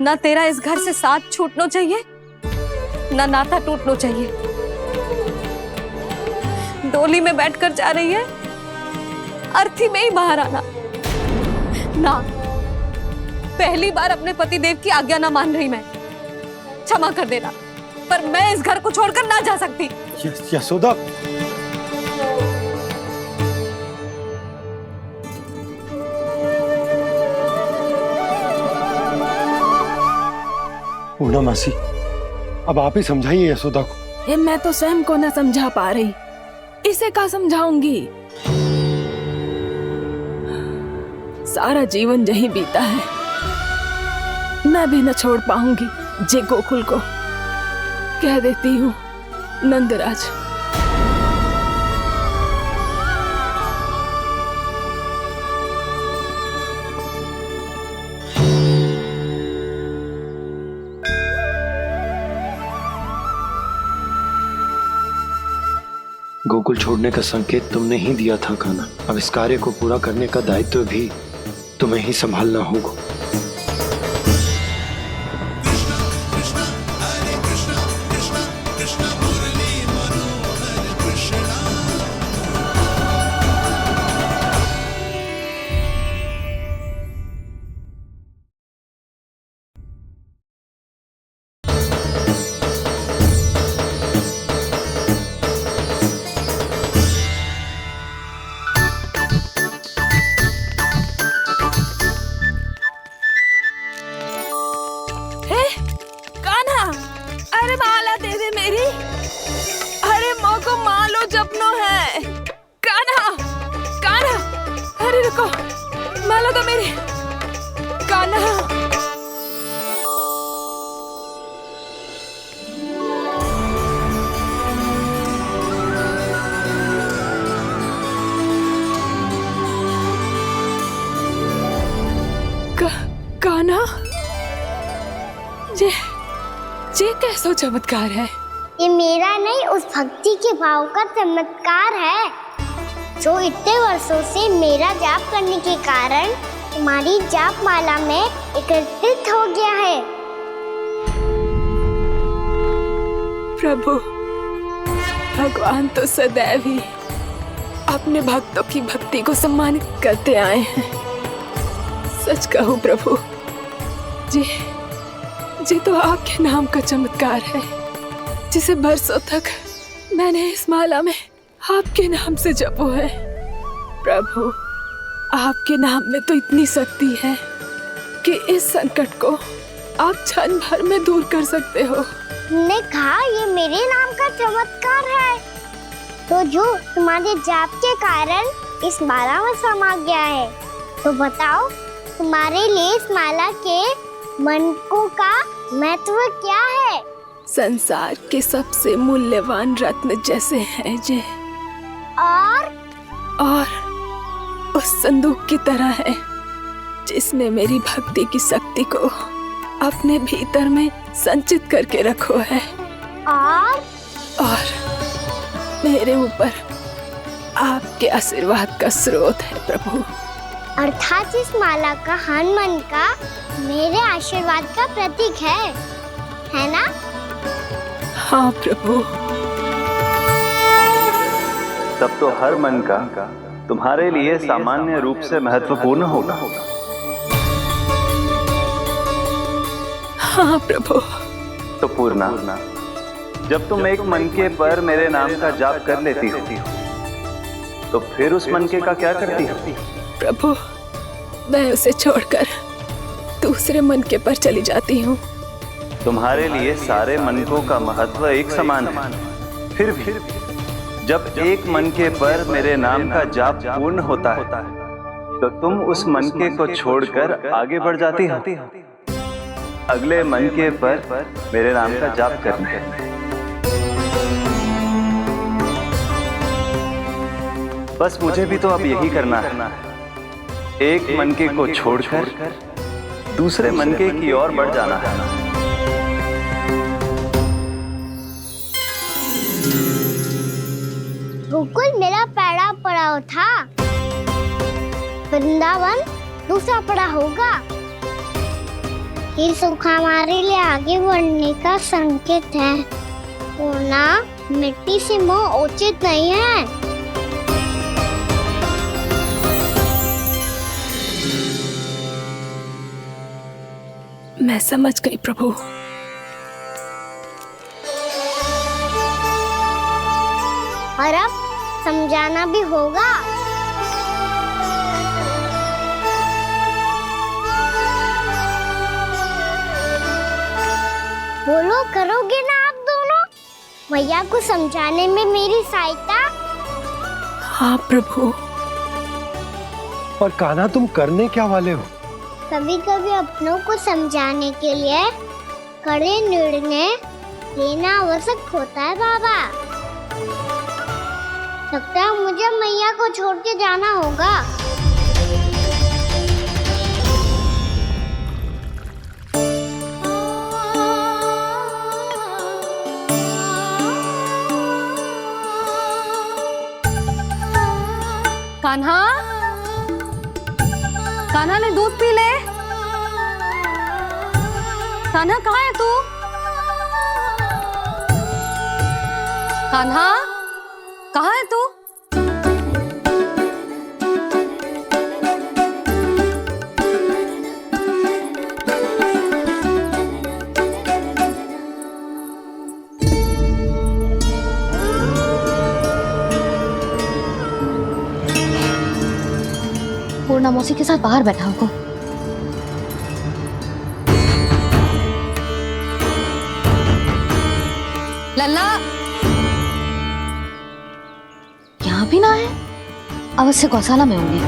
ना तेरा इस घर से साथ छूटना चाहिए, ना नाता टूटना चाहिए। डोली में बैठकर जा रही है, अर्थी में ही बाहर आना ना। पहली बार अपने पति देव की आज्ञा ना मान रही मैं, क्षमा कर देना, पर मैं इस घर को छोड़कर ना जा सकती। यशोदा, पूर्णा मासी, अब आप ही समझाइए यशोदा को। ये मैं तो स्वयं को न समझा पा रही, इसे क्या समझाऊंगी? सारा जीवन यहीं बीता है, मैं भी न छोड़ पाऊंगी। जे गोकुल को कह देती हूँ नंदराज। गोकुल छोड़ने का संकेत तुमने ही दिया था कान्हा। अब इस कार्य को पूरा करने का दायित्व भी तुम्हें ही संभालना होगा। रुको, माला दो मेरी। कान्हा, कान्हा, ये कैसा चमत्कार है? ये मेरा नहीं, उस भक्ति के भाव का चमत्कार है जो इतने वर्षों से मेरा जाप करने के कारण तुम्हारी जाप माला में एकत्रित हो गया है। प्रभु, भगवान तो सदैव ही अपने भक्तों की भक्ति को सम्मानित करते आए हैं। सच कहूं प्रभु, जी तो आपके नाम का चमत्कार है, जिसे बरसों तक मैंने इस माला में आपके नाम से जपो है। प्रभु, आपके नाम में तो इतनी शक्ति है कि इस संकट को आप क्षण भर में दूर कर सकते हो। तुमने कहा ये मेरे नाम का चमत्कार है, तो जो तुम्हारे जाप के कारण इस माला में समा गया है, तो बताओ तुम्हारे लिए इस माला के मनकों का महत्व क्या है? संसार के सबसे मूल्यवान रत्न जैसे हैं जे, और उस संदूक की तरह है जिसने मेरी भक्ति की शक्ति को अपने भीतर में संचित करके रखो है, और मेरे ऊपर आपके आशीर्वाद का स्रोत है प्रभु। अर्थात इस माला का हनुमान का मेरे आशीर्वाद का प्रतीक है ना? हाँ प्रभु। तब तो हर मन का तुम्हारे लिए सामान्य रूप से महत्वपूर्ण होगा। हाँ प्रभु। तो पूर्णा, जब तुम एक मनके पर मेरे नाम का जाप कर लेती हो, तो फिर उस मनके का क्या करती हो? प्रभु, मैं उसे छोड़कर दूसरे मनके पर चली जाती हूँ। तुम्हारे लिए सारे मनकों का महत्व एक समान है। फिर भी जब एक मनके पर मेरे नाम का जाप पूर्ण होता है, तो तुम उस मनके को छोड़कर आगे बढ़ जाती हो अगले मनके पर मेरे नाम का जाप करने। बस मुझे भी तो अब यही करना है, एक मनके को छोड़कर दूसरे मनके की ओर बढ़ जाना है। गोकुल मेरा पहला पड़ाव था, वृंदावन दूसरा पड़ा होगा। ये सुख हमारे लिए आगे बढ़ने का संकेत है, होना मिट्टी से मोह उचित नहीं है। मैं समझ गई प्रभु। और अब समझाना भी होगा। बोलो, करोगे ना आप दोनों? मैया को समझाने में मेरी सहायता? हाँ प्रभु। और कान्हा, तुम करने क्या वाले हो? कभी कभी अपनों को समझाने के लिए कड़े निर्णय लेना आवश्यक होता है बाबा। लगता है मुझे मैया को छोड़ के जाना होगा। कान्हा, कान्हा ने दूध पी ले। कान्हा कहाँ है तू? कान्हा कहाँ है तू? पूर्णा मौसी के साथ बाहर बैठा होगा। लल्ला यहाँ भी ना है, अवश्य गौशाला में होंगे।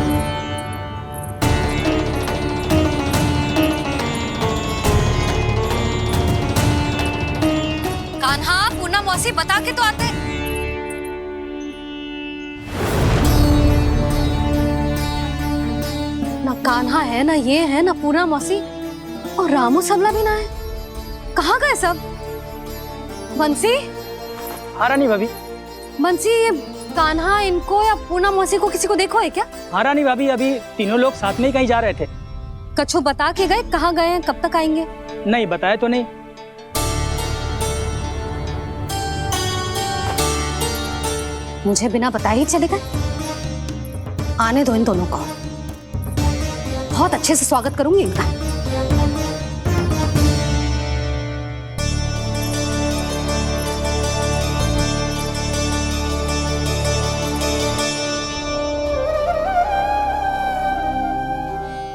कान्हा, पूना मौसी बता के तो आते। ना कान्हा है, ना ये है, ना पूना मौसी, और रामू सबला भी ना है। कहाँ गए सब? बंसी? हाँ रानी भाभी। बंसी, ये कान्हा इनको या पूना मौसी को किसी को देखो है क्या? हाँ रानी भाभी, अभी तीनों लोग साथ में ही कहीं जा रहे थे। कछु बता के गए कहाँ गए हैं, कब तक आएंगे? नहीं बताया तो नहीं। मुझे बिना बताए ही चले गए? आने दो इन दोनों को, बहुत अच्छे से स्वागत करूंगी इनका।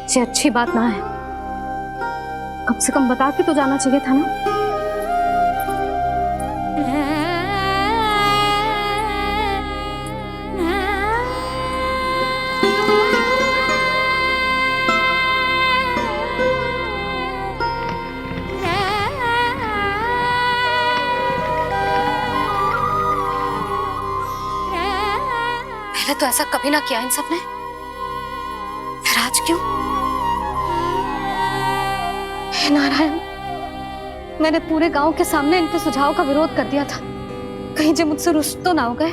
ये अच्छी बात ना है, कम से कम बता के तो जाना चाहिए था ना। पहले तो ऐसा कभी ना किया इन सब ने, फिर आज क्यों? हे नारायण, मैंने पूरे गांव के सामने इनके सुझाव का विरोध कर दिया था, कहीं जे मुझसे रुष्ट तो ना हो गए।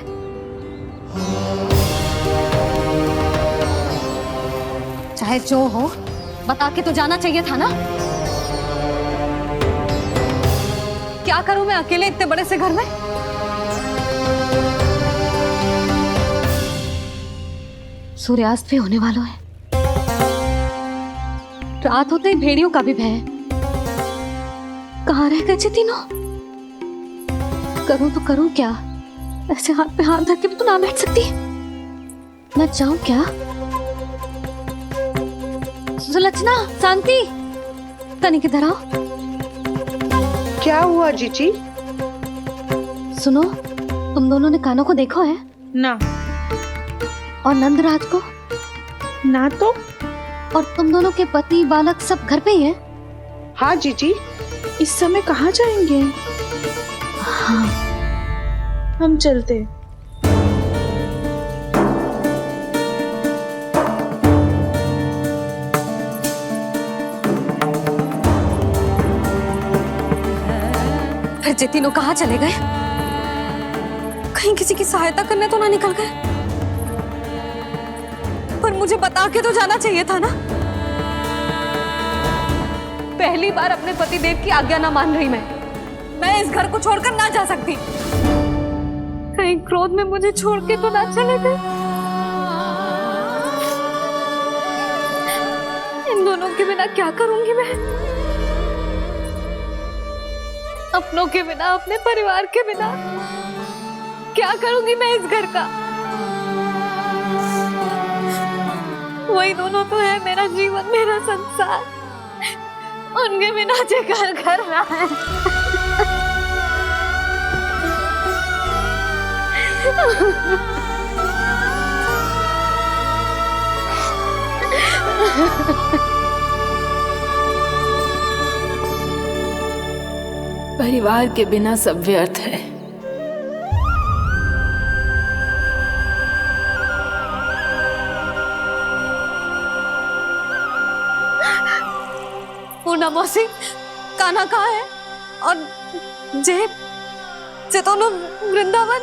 चाहे जो हो, बता के तो जाना चाहिए था ना। क्या करूं मैं अकेले इतने बड़े से घर में? सूर्यास्त भी होने वाला है, रात होते ही भेड़ियों का भी भय है। कहाँ रह गए तीनों? करूं तो करूं क्या? ऐसे हाथ पे हाथ धर के तो ना बैठ सकती। मैं जाऊं क्या? सुलक्षणा, शांति, तनिक इधर आओ। क्या हुआ जीजी? सुनो, तुम दोनों ने कानों को देखो है? ना। और नंदराज को? ना तो। और तुम दोनों के पति बालक सब घर पे ही हैं? हाँ जीजी, इस समय कहाँ जाएंगे? हाँ। हम चलते। फिर ये तीनों कहाँ चले गए? कहीं किसी की सहायता करने तो ना निकल गए? पर मुझे बता के तो जाना चाहिए था ना। पहली बार अपने पति देव की आज्ञा ना मान रही मैं इस घर को छोड़कर ना जा सकती। कहीं क्रोध में मुझे छोड़ के तो ना चले गए। इन दोनों के बिना क्या करूंगी मैं? अपनों के बिना, अपने परिवार के बिना क्या करूंगी मैं इस घर का? वही दोनों तो है मेरा जीवन, मेरा संसार। उनके बिना जे घर घर रहा है। परिवार के बिना सब व्यर्थ है। पूना मौसी, कान्हा कहाँ है? और जे दोनों वृंदावन?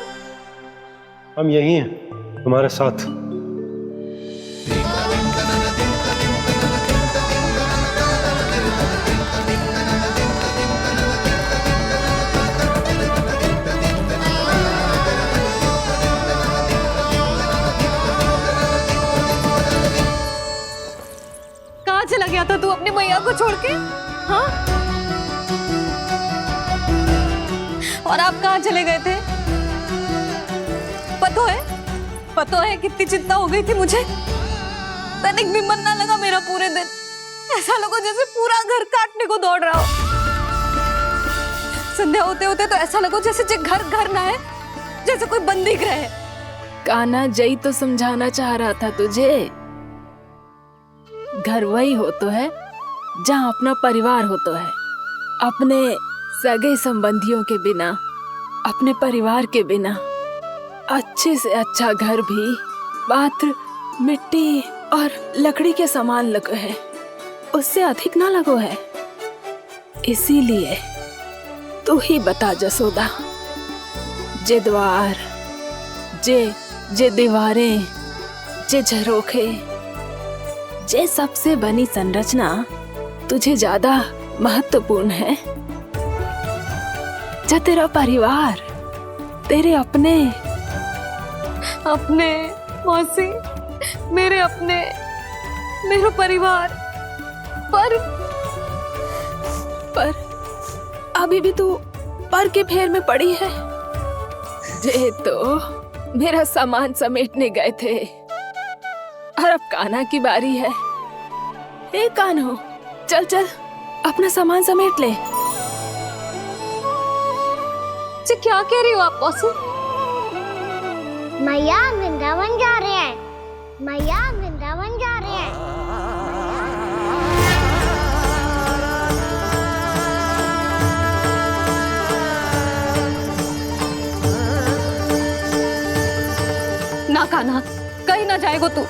हम यही हैं, तुम्हारे साथ। कहाँ चला गया था तू अपनी मैया को छोड़ के? हाँ? और आप कहाँ चले गए थे? पता है कितनी चिंता हो गई थी मुझे। तनिक भी मन ना लगा मेरा पूरे दिन। ऐसा लगा जैसे पूरा घर काटने को दौड़ रहा हो। संध्या होते होते तो ऐसा लगा जैसे घर घर ना है, जैसे कोई बंदी गृह है। कान्हा, जय तो समझाना चाह रहा था तुझे। घर वही हो तो है जहाँ अपना परिवार हो तो है। अपने सगे संबंधियों के बिना अपने परिवार के बिना अच्छे से अच्छा घर भी मात्र मिट्टी और लकड़ी के समान लगो है, उससे अधिक ना लगो है। इसीलिए तू ही बता जसोदा, जे द्वार, जे दीवारें, जे झरोखे, जे सबसे बनी संरचना तुझे ज्यादा महत्वपूर्ण है? जो तेरा परिवार, तेरे अपने मौसी, मेरे अपने, मेरा परिवार, पर अभी भी तू पर के फेर में पड़ी है। जे तो मेरा सामान समेटने गए थे और अब कान्हा की बारी है। ए कान्हो, चल चल अपना सामान समेट ले। क्या कह रही हो आप मौसी? मैया वृंदावन जा रहे हैं, मैया वृंदावन जा रहे हैं। ना कान्हा, कहीं ना जाएगो तू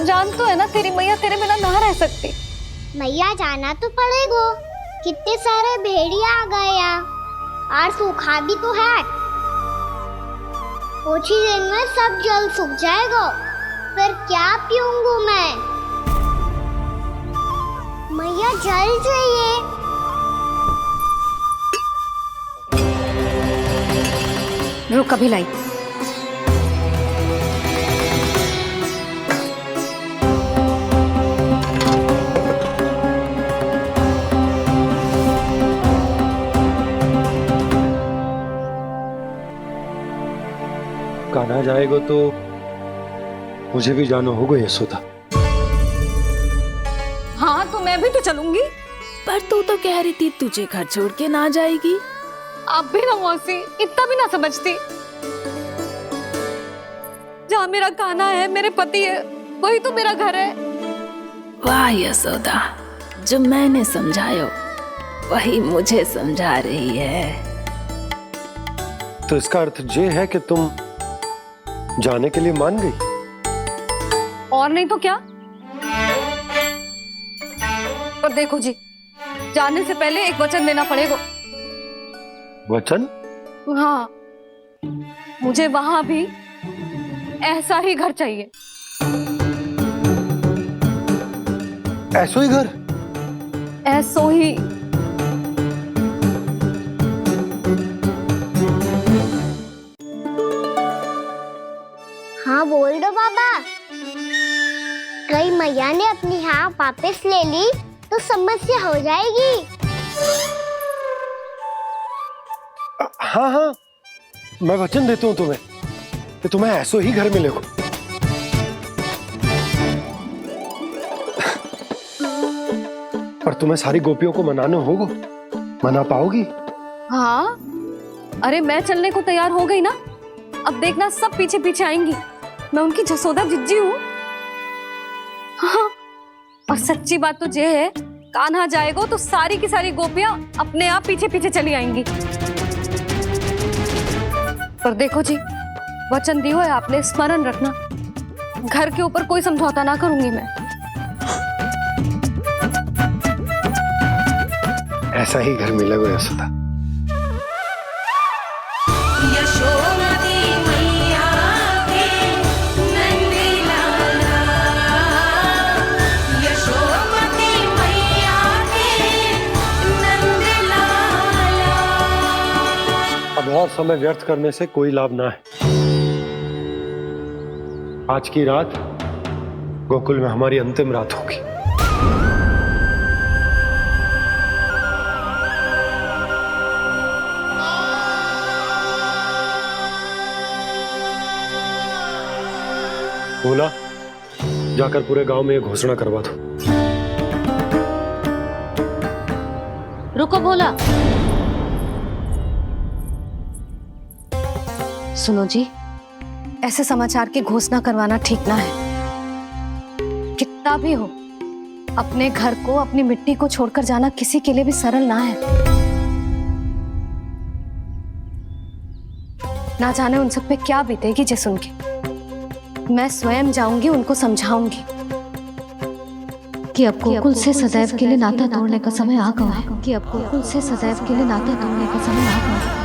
जान तो है ना तेरी मैया तेरे बिना ना रह सकती। मैया जाना तो पड़ेगा, कितने सारे भेड़िया आ गए यहाँ और सूखा भी तो है। कुछ ही दिन में सब जल सूख जाएगा, फिर क्या पीऊंगा मैं? मैया जल चाहिए। रुक, अभी लाई। कान्हा जाएगा तो मुझे भी जाना होगा यशोदा। हाँ तो मैं भी तो चलूंगी। पर तू तो कह रही थी तुझे घर छोड़ के ना जाएगी। आप भी ना मौसी, इतना भी ना समझती। जहाँ मेरा कान्हा है, मेरे पति है, वही तो मेरा घर है। वाह यशोदा, जो मैंने समझायो वही मुझे समझा रही है। तो इसका अर्थ ये है कि तुम जाने के लिए मान गई? और नहीं तो क्या। पर देखो जी, जाने से पहले एक वचन देना पड़ेगा। वचन? हाँ, मुझे वहां भी ऐसा ही घर चाहिए। ऐसो ही घर? ऐसो ही। हाँ बोल दो बाबा। कहीं मैया ने अपनी हाँ वापस ले ली तो समस्या हो जाएगी। हाँ हाँ, मैं वचन देता हूँ तुम्हें कि तुम्हें ऐसो ही घर मिलेगा। पर तुम्हें सारी गोपियों को मनाना होगा। मना पाओगी? हाँ, अरे मैं चलने को तैयार हो गई ना। अब देखना सब पीछे पीछे आएंगी। मैं उनकी जसोदा जिज्जी हूँ। हाँ, और सच्ची बात तो ये है, कान्हा जाएगा तो सारी की सारी गोपियां अपने आप पीछे पीछे चली आएंगी। पर देखो जी, वचन दियो है आपने, स्मरण रखना। घर के ऊपर कोई समझौता ना करूंगी मैं। ऐसा ही घर मिलेगा यशोदा। अब और समय व्यर्थ करने से कोई लाभ ना है। आज की रात गोकुल में हमारी अंतिम रात होगी। बोला, जाकर पूरे गांव में ये घोषणा करवा दो। रुको भोला। सुनो जी, ऐसे समाचार की घोषणा करवाना ठीक ना है। कितना भी हो, अपने घर को, अपनी मिट्टी को छोड़कर जाना किसी के लिए भी सरल ना है। ना जाने उन सब पे क्या बीतेगी जे सुन के। मैं स्वयं जाऊंगी, उनको समझाऊंगी कि अब गोकुल से सदैव के लिए नाता तोड़ने का समय आ गया है, कि अब गोकुल से सदैव के लिए नाता तोड़ने का समय आ गया है।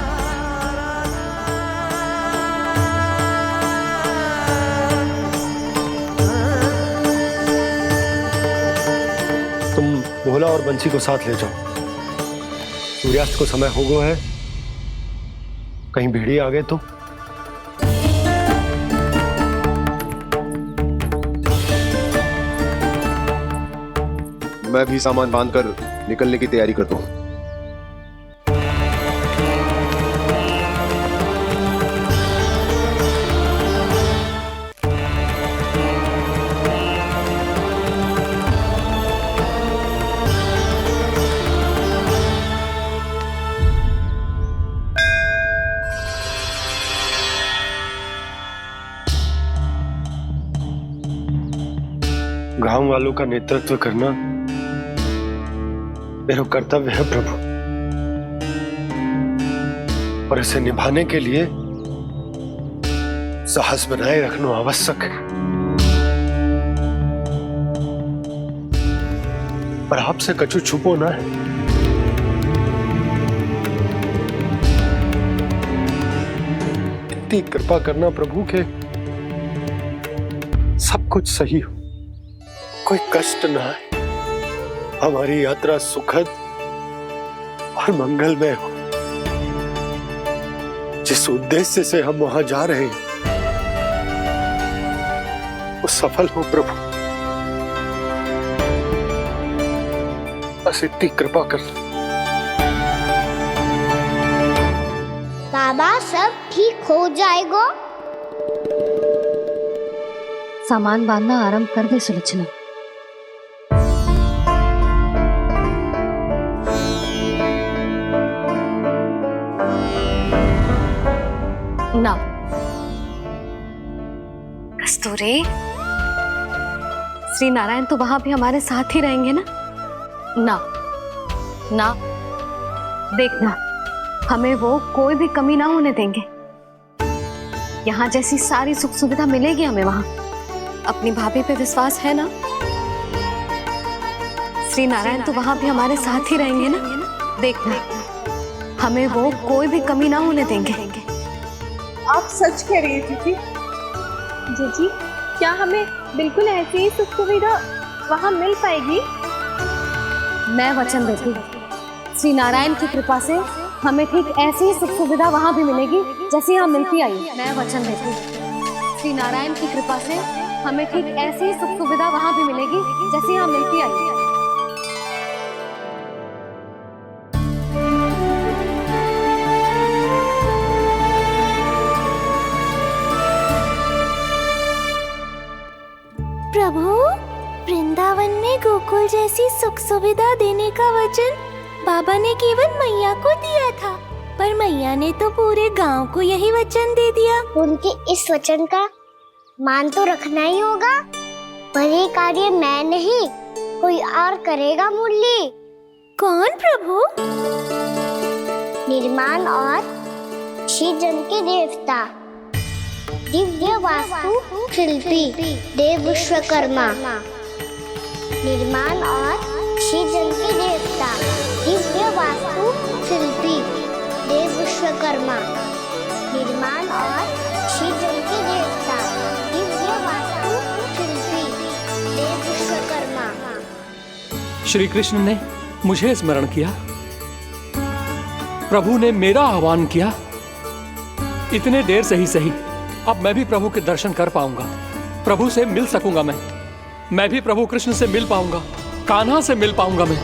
तुम भोला और बंसी को साथ ले जाओ। सूर्यास्त को समय हो गया है, कहीं भेड़िए आ गए तो। मैं भी सामान बांधकर निकलने की तैयारी करता हूँ। गांव वालों का नेतृत्व करना मेरा कर्तव्य है प्रभु, और इसे निभाने के लिए साहस बनाए रखना आवश्यक है। पर आपसे कछु छुपो ना है। इतनी कृपा करना प्रभु के सब कुछ सही हो, कोई कष्ट ना है, हमारी यात्रा सुखद और मंगलमय हो। जिस उद्देश्य से हम वहां जा रहे हैं वो सफल हो प्रभु, बस इतनी कृपा कर। बाबा सब ठीक हो जाएगा। सामान बांधना आरंभ कर दे सुलोचना। ना कस्तूरी, श्री नारायण तो वहां भी हमारे साथ ही रहेंगे ना? ना ना, देखना हमें वो कोई भी कमी ना होने देंगे। यहाँ जैसी सारी सुख सुविधा मिलेगी हमें वहां। अपनी भाभी पे विश्वास है ना? श्री नारायण तो वहां भी हमारे साथ ही रहेंगे ना? देखना हमें वो कोई भी कमी ना होने देंगे। आप सच कह रही है जीजी। जीजी, क्या हमें बिल्कुल ऐसी ही सुख सुविधा वहाँ मिल पाएगी? मैं वचन देती हूँ, श्री नारायण की कृपा से हमें ठीक ऐसी ही सुख सुविधा वहाँ भी मिलेगी जैसी यहाँ मिलती आई। मैं वचन देती हूँ, श्री नारायण की कृपा से हमें ठीक ऐसी ही सुख सुविधा वहाँ भी मिलेगी जैसी यहाँ मिलती आई। प्रभु, वृंदावन में गोकुल जैसी सुख सुविधा देने का वचन बाबा ने केवल मैया को दिया था, पर मैया ने तो पूरे गांव को यही वचन दे दिया। उनके इस वचन का मान तो रखना ही होगा, पर ये कार्य मैं नहीं कोई और करेगा। मुरली कौन प्रभु? निर्माण और सृजन के देवता, दिव्य वास्तु शिल्पी देव विश्वकर्मा। निर्माण और सृजन के देवता, दिव्य वास्तु शिल्पी देव विश्वकर्मा। निर्माण और सृजन के देवता, दिव्य वास्तु शिल्पी देव विश्वकर्मा। श्री कृष्ण ने मुझे स्मरण किया, प्रभु ने मेरा आह्वान किया। इतने देर से ही सही, अब मैं भी प्रभु के दर्शन कर पाऊंगा, प्रभु से मिल सकूंगा। मैं भी प्रभु कृष्ण से मिल पाऊंगा, कान्हा से मिल पाऊंगा मैं।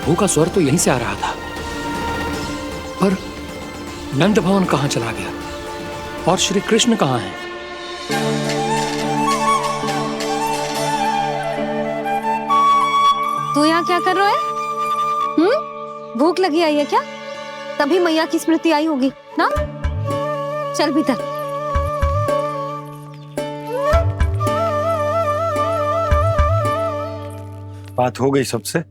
प्रभु का स्वर तो यहीं से आ रहा था, पर नंद भवन कहाँ चला गया और श्री कृष्ण कहाँ हैं? तू यहाँ क्या कर रहा है? भूख लगी आई है क्या? तभी मैया की स्मृति आई होगी ना? चल भीतर। बात हो गई सबसे?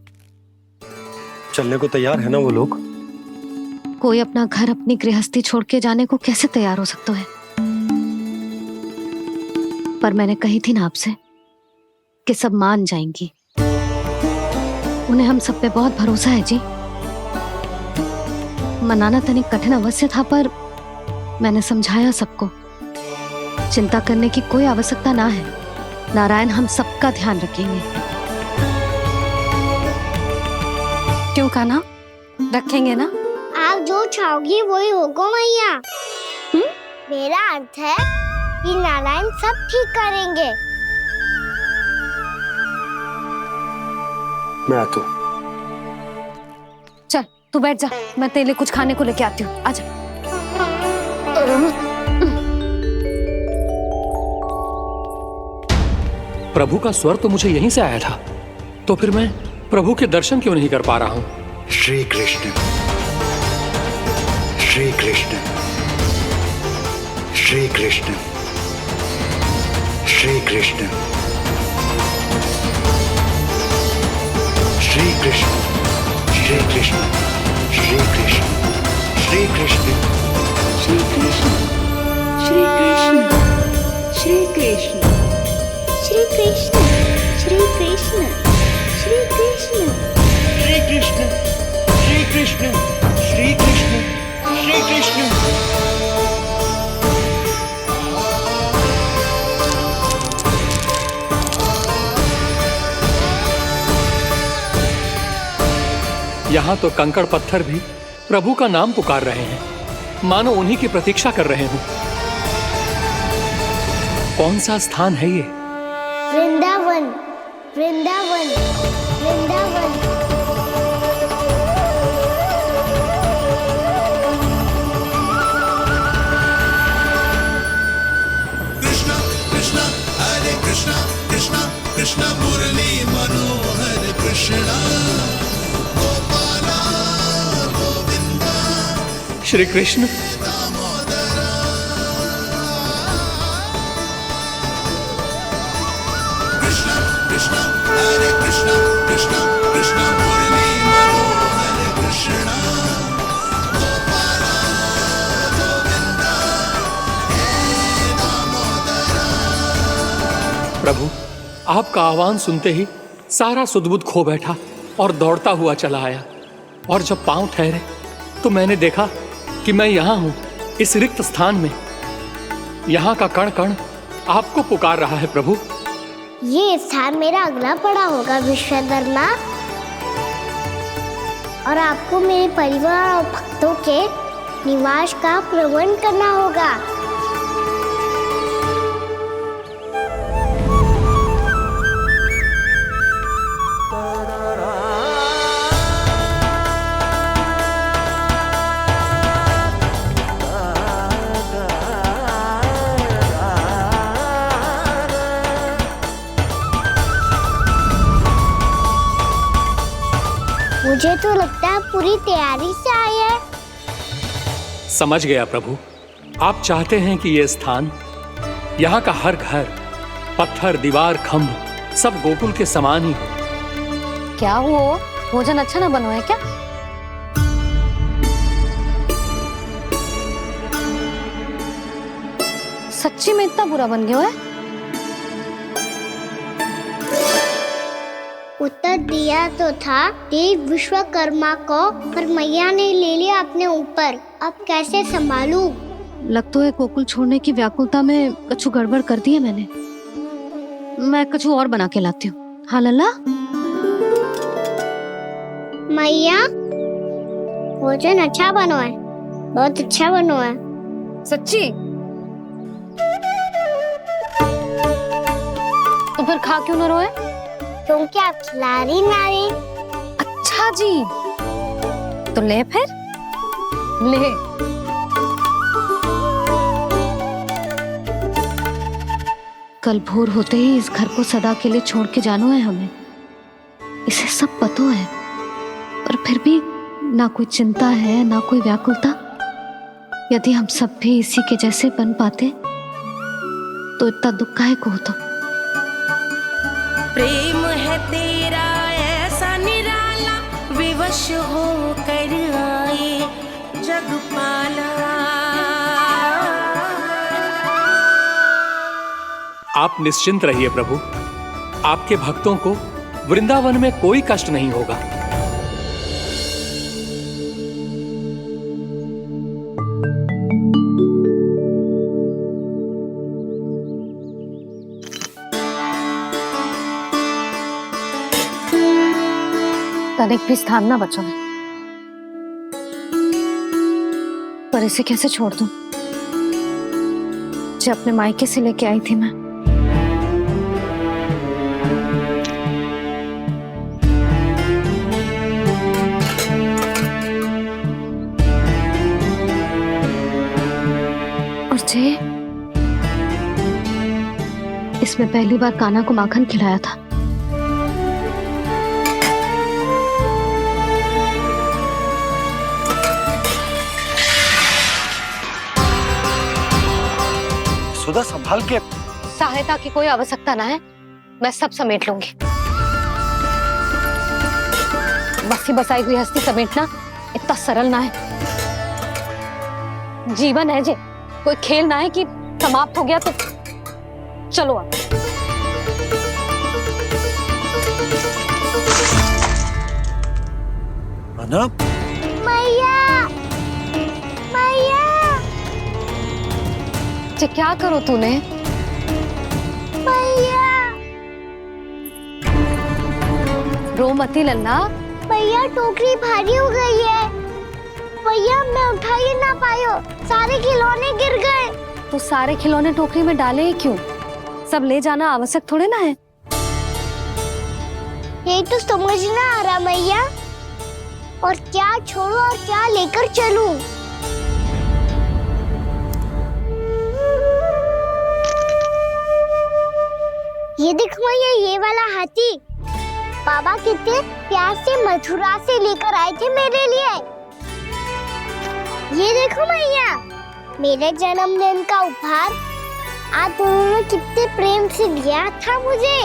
चलने को तैयार है ना वो लोग? कोई अपना घर अपनी गृहस्थी छोड़ के जाने को कैसे तैयार हो सकता है? पर मैंने कही थी ना आपसे कि सब मान जाएंगी। उन्हें हम सब पे बहुत भरोसा है जी। मनाना तनिक कठिन अवश्य था, पर मैंने समझाया सबको। चिंता करने की कोई आवश्यकता ना है। नारायण हम सबका ध्यान रखेंगे। क्यों कान्हा, रखेंगे ना? आप जो चाहोगी वही होगा मैया। मेरा अर्थ है कि नारायण सब ठीक करेंगे। मैं आता हूँ। चल तू बैठ जा, मैं तेरे लिए कुछ खाने को लेके आती हूँ। आजा। प्रभु का स्वर तो मुझे यहीं से आया था, तो फिर मैं प्रभु के दर्शन क्यों नहीं कर पा रहा हूँ? श्री कृष्ण, श्री कृष्ण, श्री कृष्ण, श्री कृष्ण, श्री कृष्ण, श्री कृष्ण, श्री कृष्ण, श्री कृष्ण, श्री कृष्ण, श्री कृष्ण, श्री कृष्ण, श्री कृष्ण, श्री कृष्ण, श्री कृष्ण, श्री कृष्ण, श्री कृष्ण, श्री कृष्ण, श्री कृष्ण। यहाँ तो कंकड़ पत्थर भी प्रभु का नाम पुकार रहे हैं, मानो उन्हीं की प्रतीक्षा कर रहे हों। कौन सा स्थान है ये? वृंदावन, वृंदावन, वृंदावन। कृष्णा कृष्णा हरे कृष्णा, कृष्णा कृष्णा मुरली मनोहर कृष्णा, गोपाला गोविंदा श्री कृष्ण। कृष्णा कृष्णा हरे कृष्णा, कृष्णा कृष्णा मुरली मनोहर कृष्णा, गोपाला गोविंदा हे दामोदरा। प्रभु, आपका आह्वान सुनते ही सारा सुध-बुध खो बैठा और दौड़ता हुआ चला आया। और जब पांव ठहरे तो मैंने देखा कि मैं यहाँ हूँ, इस रिक्त स्थान में। यहाँ का कण कण आपको पुकार रहा है प्रभु। ये स्थान मेरा अगला पड़ा होगा विश्वकर्मा, और आपको मेरे परिवार और भक्तों के निवास का प्रबंध करना होगा। मुझे तो लगता है पूरी तैयारी से आए हैं। समझ गया प्रभु, आप चाहते हैं कि ये स्थान, यहाँ का हर घर, पत्थर, दीवार, खम्भ सब गोकुल के समान ही हो। क्या हुआ? भोजन अच्छा ना बना है क्या? सच्ची में इतना बुरा बन गया है? उत्तर दिया तो था देव विश्वकर्मा को, पर मैया ने ले लिया अपने ऊपर। अब कैसे संभालूं? लग तो है गोकुल छोड़ने की व्याकुलता में कछु गड़बड़ कर दी है मैंने। मैं कछु और बना के लाती हूँ। हाँ लल्ला? मैया, भोजन अच्छा बनो है, बहुत अच्छा बनो है। सच्ची? तो फिर खा क्यों न रोए? क्योंकि आप खिला रही नारी। अच्छा अच्छा जी, तो ले फिर ले। कल भोर होते ही इस घर को सदा के लिए छोड़ के जाना है हमें, इसे सब पता है, पर फिर भी ना कोई चिंता है ना कोई व्याकुलता। यदि हम सब भी इसी के जैसे बन पाते तो इतना दुख काहे को होता। प्रेम है तेरा ऐसा निराला, विवश हो कर आए जग पाला। आप निश्चिंत रहिए प्रभु, आपके भक्तों को वृंदावन में कोई कष्ट नहीं होगा। तनिक भी स्थान ना बचा है, पर इसे कैसे छोड़ दूं जो अपने मायके से लेके आई थी मैं। और जे इसमें पहली बार कान्हा को माखन खिलाया था। सुधा संभाल के। सहायता की कोई आवश्यकता ना है, मैं सब समेट लूंगी। बसी बसाई हुई हस्ती समेटना इतना सरल ना है। जीवन है जे, कोई खेल ना है कि समाप्त हो गया तो चलो आप। अना? मैया, मैया, जे क्या करो तूने? मैया, रो मती लल्ला। भैया टोकरी भारी हो गई है। भैया मैं उठा ही ना पायो, सारे खिलौने गिर गए। तो सारे खिलौने टोकरी में डाले ही क्यों? सब ले जाना आवश्यक थोड़े ना है। यही तो समझ ना आ रहा मैया, और क्या छोड़ू और क्या लेकर चलूं? ये देख मैया, ये वाला हाथी बाबा कितने प्यार से मथुरा से लेकर आए थे मेरे लिए। ये देखो मैया, मेरे जन्मदिन का उपहार आप उन्होंने कितने प्रेम से दिया था मुझे।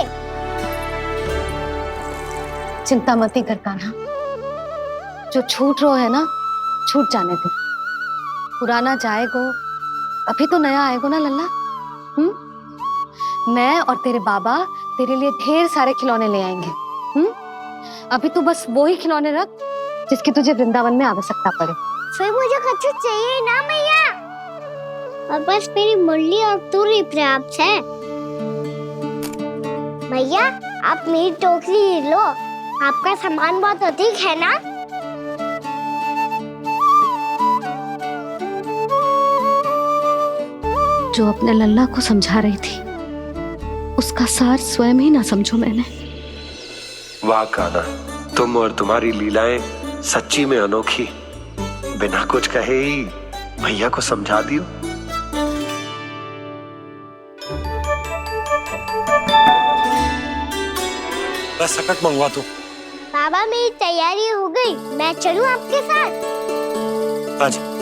चिंता मत कर कान्हा, जो छूट रो है ना छूट जाने दे। पुराना जाएगो, अभी तो नया आएगो ना लल्ला। मैं और तेरे बाबा तेरे लिए ढेर सारे खिलौने ले आएंगे। अभी तू बस वो ही खिलौने रख जिसकी तुझे वृंदावन में आवश्यकता पड़े। फिर मुझे कुछ चाहिए ना मैया, और बस मेरी मुरली और तुरी पर्याप्त है। भैया आप मेरी टोकरी लो, आपका सामान बहुत अधिक है ना। जो अपने लल्ला को समझा रही थी उसका सार स्वयं ही ना समझो मैंने। वाह कान्हा, तुम और तुम्हारी लीलाएं सच्ची में अनोखी। बिना कुछ कहे ही भैया को समझा दियो। बस सकट मंगवा दो। बाबा मेरी तैयारी हो गई, मैं चलूं आपके साथ? आजा।